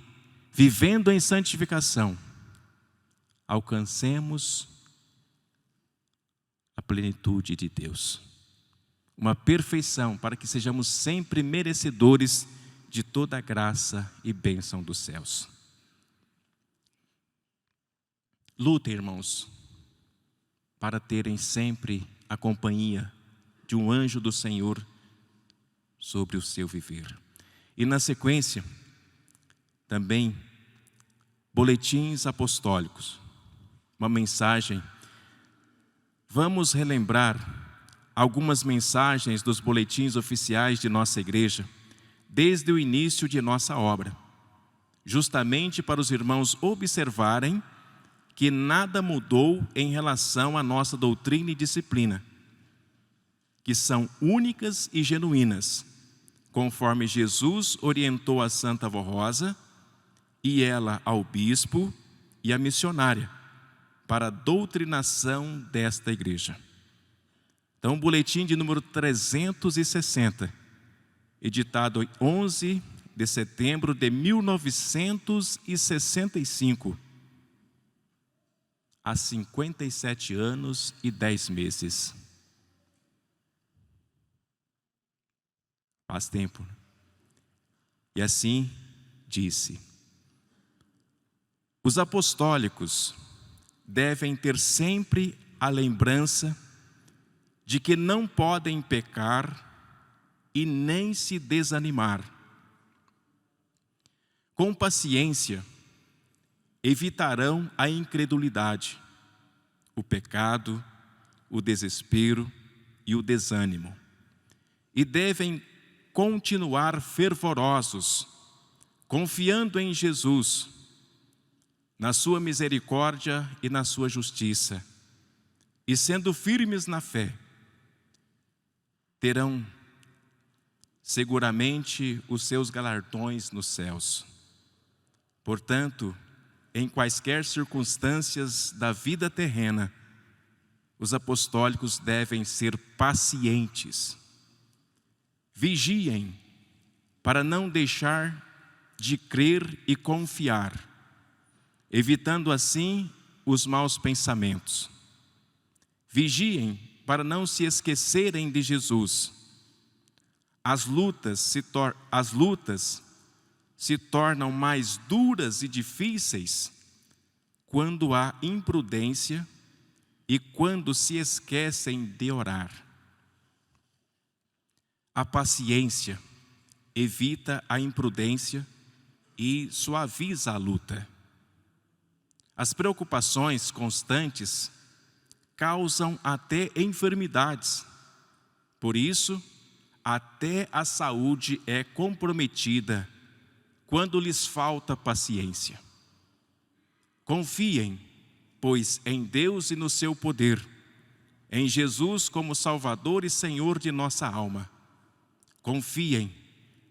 vivendo em santificação, alcancemos a plenitude de Deus, uma perfeição para que sejamos sempre merecedores de toda a graça e bênção dos céus. Lutem, irmãos, para terem sempre a companhia de um anjo do Senhor sobre o seu viver. E na sequência, também, boletins apostólicos, uma mensagem. Vamos relembrar algumas mensagens dos boletins oficiais de nossa igreja, desde o início de nossa obra, justamente para os irmãos observarem que nada mudou em relação à nossa doutrina e disciplina, que são únicas e genuínas, conforme Jesus orientou a Santa Vó Rosa e ela ao bispo e à missionária, para a doutrinação desta igreja. Então, o boletim de número 360, editado em 11 de setembro de 1965, há 57 anos e 10 meses. Faz tempo. E assim disse: os apostólicos devem ter sempre a lembrança de que não podem pecar e nem se desanimar. Com paciência, evitarão a incredulidade, o pecado, o desespero e o desânimo. E devem continuar fervorosos, confiando em Jesus, na sua misericórdia e na sua justiça, e sendo firmes na fé, terão seguramente os seus galardões nos céus. Portanto, em quaisquer circunstâncias da vida terrena, os apostólicos devem ser pacientes. Vigiem para não deixar de crer e confiar, evitando assim os maus pensamentos. Vigiem para não se esquecerem de Jesus. As lutas se tornam mais duras e difíceis quando há imprudência e quando se esquecem de orar. A paciência evita a imprudência e suaviza a luta. As preocupações constantes causam até enfermidades. Por isso, até a saúde é comprometida quando lhes falta paciência. Confiem, pois, em Deus e no seu poder, em Jesus como Salvador e Senhor de nossa alma. Confiem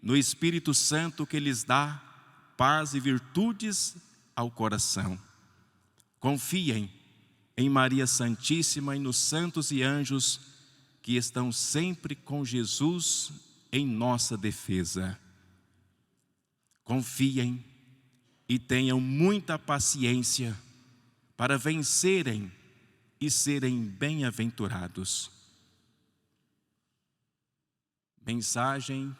no Espírito Santo que lhes dá paz e virtudes ao coração. Confiem em Maria Santíssima e nos santos e anjos que estão sempre com Jesus em nossa defesa. Confiem e tenham muita paciência para vencerem e serem bem-aventurados. Mensagem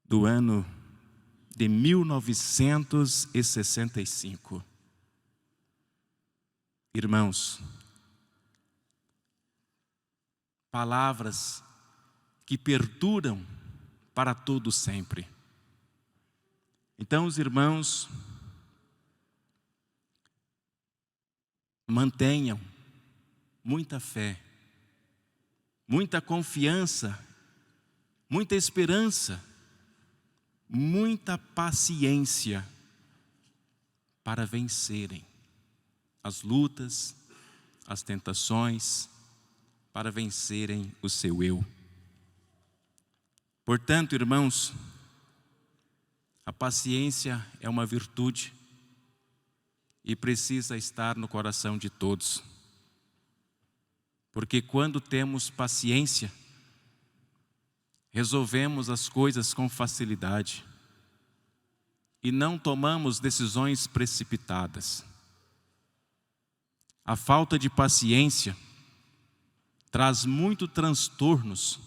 do ano de 1965. Irmãos, palavras que perduram para todo sempre. Então, os irmãos, mantenham muita fé, muita confiança, muita esperança, muita paciência para vencerem as lutas, as tentações, para vencerem o seu eu. Portanto, irmãos, a paciência é uma virtude e precisa estar no coração de todos. Porque quando temos paciência, resolvemos as coisas com facilidade e não tomamos decisões precipitadas. A falta de paciência traz muitos transtornos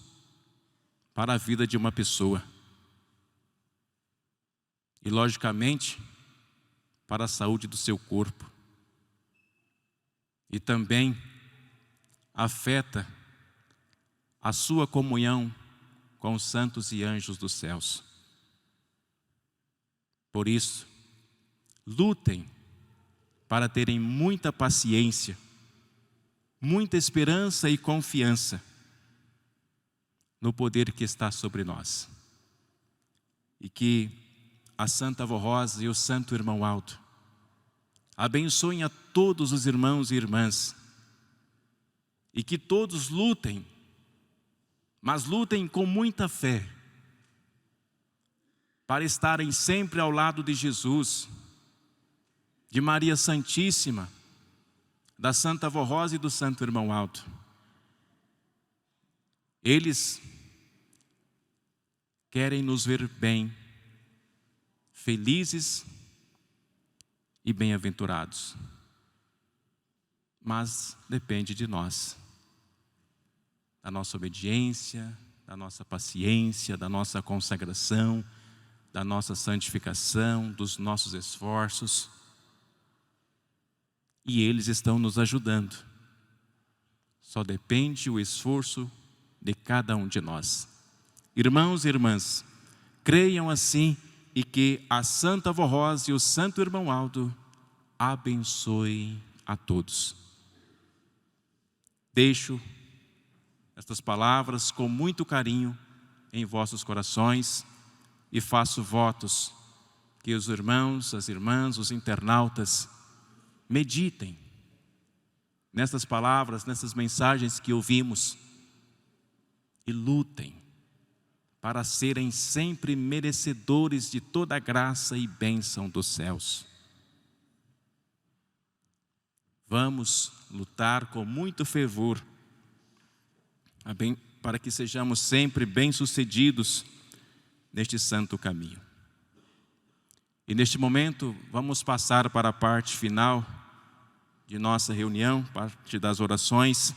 para a vida de uma pessoa. E, logicamente, para a saúde do seu corpo. E também afeta a sua comunhão com os santos e anjos dos céus. Por isso, lutem para terem muita paciência, muita esperança e confiança no poder que está sobre nós. E que a Santa Avó Rosa e o Santo Irmão Aldo abençoem a todos os irmãos e irmãs e que todos lutem, mas lutem com muita fé para estarem sempre ao lado de Jesus, de Maria Santíssima, da Santa Avó Rosa e do Santo Irmão Aldo. Eles querem nos ver bem, felizes e bem-aventurados. Mas depende de nós, da nossa obediência, da nossa paciência, da nossa consagração, da nossa santificação, dos nossos esforços. E eles estão nos ajudando. Só depende o esforço de cada um de nós. Irmãos e irmãs, creiam assim e que a Santa Avó Rosa e o Santo Irmão Aldo abençoem a todos. Deixo estas palavras com muito carinho em vossos corações e faço votos que os irmãos, as irmãs, os internautas meditem nessas palavras, nessas mensagens que ouvimos e lutem para serem sempre merecedores de toda a graça e bênção dos céus. Vamos lutar com muito fervor para que sejamos sempre bem-sucedidos neste santo caminho. E neste momento vamos passar para a parte final de nossa reunião, parte das orações.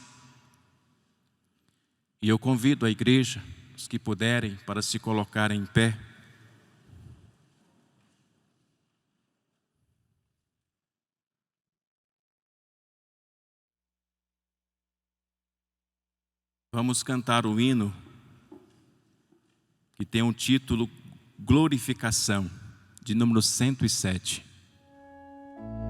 E eu convido a igreja, os que puderem, para se colocarem em pé. Vamos cantar o hino que tem um título Glorificação, de número 107. Oh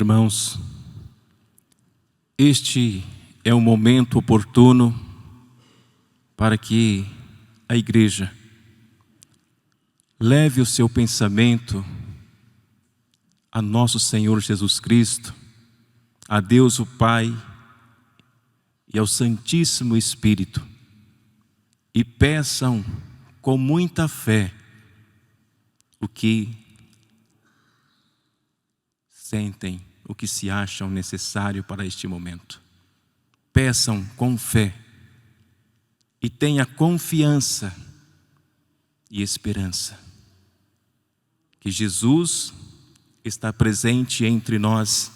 Irmãos, este é o momento oportuno para que a Igreja leve o seu pensamento a nosso Senhor Jesus Cristo, a Deus o Pai e ao Santíssimo Espírito, e peçam com muita fé o que sentem, o que se acham necessário para este momento. Peçam com fé e tenha confiança e esperança que Jesus está presente entre nós,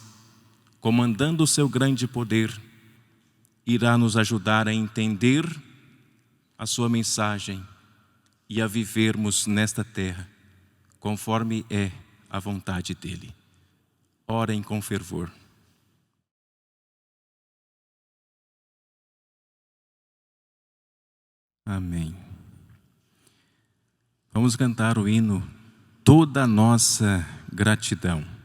comandando o seu grande poder, irá nos ajudar a entender a sua mensagem e a vivermos nesta terra conforme é a vontade dele. Orem com fervor. Amém. Vamos cantar o hino Toda a Nossa Gratidão.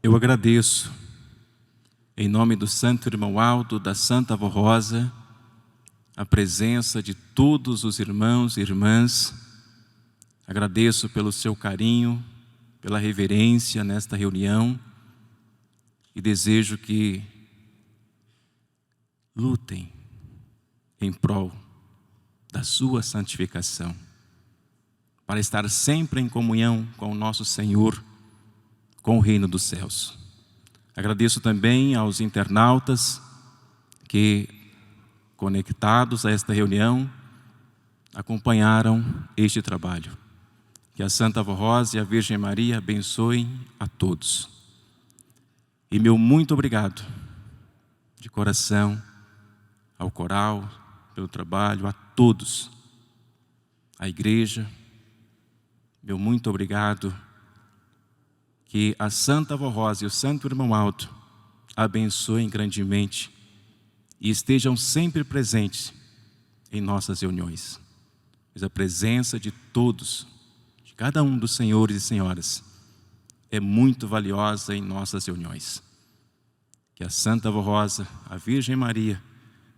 Eu agradeço, em nome do Santo Irmão Aldo, da Santa Avó Rosa, a presença de todos os irmãos e irmãs. Agradeço pelo seu carinho, pela reverência nesta reunião e desejo que lutem em prol da sua santificação, para estar sempre em comunhão com o nosso Senhor, com o reino dos céus. Agradeço também aos internautas que, conectados a esta reunião, acompanharam este trabalho. Que a Santa Avó Rosa e a Virgem Maria abençoem a todos. E meu muito obrigado, de coração, ao coral, pelo trabalho, a todos, à igreja. Meu muito obrigado. Que a Santa Avó Rosa e o Santo Irmão Aldo abençoem grandemente e estejam sempre presentes em nossas reuniões. Pois a presença de todos, de cada um dos senhores e senhoras, é muito valiosa em nossas reuniões. Que a Santa Avó Rosa, a Virgem Maria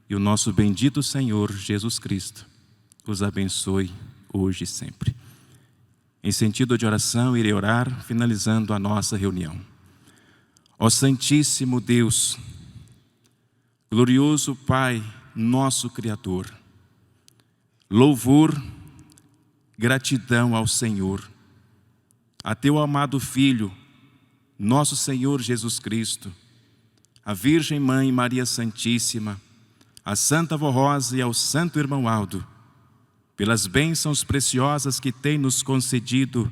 e o nosso bendito Senhor Jesus Cristo os abençoe hoje e sempre. Em sentido de oração, irei orar, finalizando a nossa reunião. Ó Santíssimo Deus, glorioso Pai, nosso Criador, louvor, gratidão ao Senhor, a Teu amado Filho, nosso Senhor Jesus Cristo, a Virgem Mãe Maria Santíssima, a Santa Avó Rosa e ao Santo Irmão Aldo, pelas bênçãos preciosas que tem nos concedido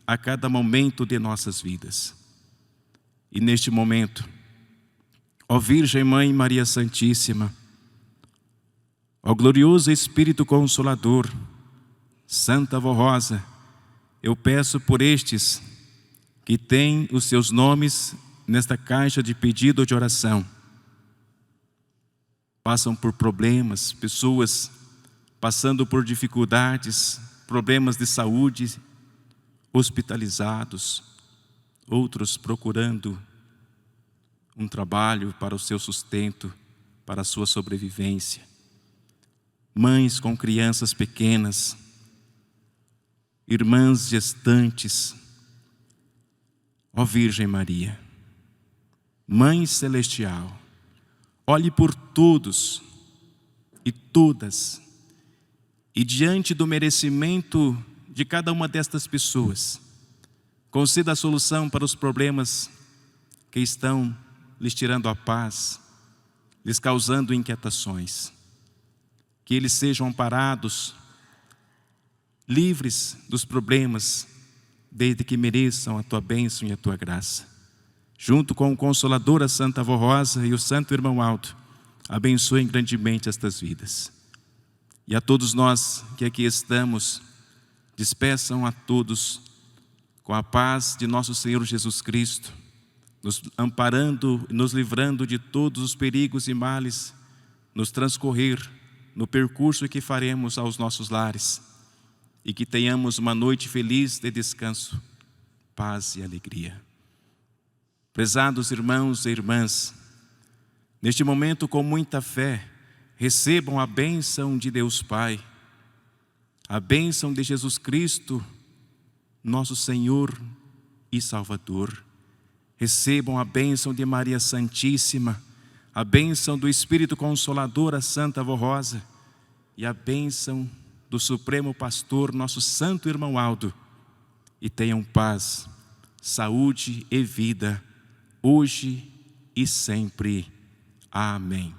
a cada momento de nossas vidas. E neste momento, ó Virgem Mãe Maria Santíssima, ó glorioso Espírito Consolador, Santa Avó Rosa, eu peço por estes que têm os seus nomes nesta caixa de pedido de oração, passam por problemas, pessoas passando por dificuldades, problemas de saúde, hospitalizados, outros procurando um trabalho para o seu sustento, para a sua sobrevivência. Mães com crianças pequenas, irmãs gestantes. Ó Virgem Maria, Mãe Celestial, olhe por todos e todas, e diante do merecimento de cada uma destas pessoas, conceda a solução para os problemas que estão lhes tirando a paz, lhes causando inquietações. Que eles sejam amparados, livres dos problemas, desde que mereçam a tua bênção e a tua graça. Junto com o Consolador, a Santa Avó Rosa e o Santo Irmão Aldo, abençoem grandemente estas vidas. E a todos nós que aqui estamos, despeçam a todos com a paz de nosso Senhor Jesus Cristo, nos amparando e nos livrando de todos os perigos e males, nos transcorrer no percurso que faremos aos nossos lares, e que tenhamos uma noite feliz de descanso, paz e alegria. Prezados irmãos e irmãs, neste momento, com muita fé, recebam a bênção de Deus Pai, a bênção de Jesus Cristo, nosso Senhor e Salvador. Recebam a bênção de Maria Santíssima, a bênção do Espírito Consolador, a Santa Avó Rosa, e a bênção do Supremo Pastor, nosso Santo Irmão Aldo. E tenham paz, saúde e vida, hoje e sempre. Amém.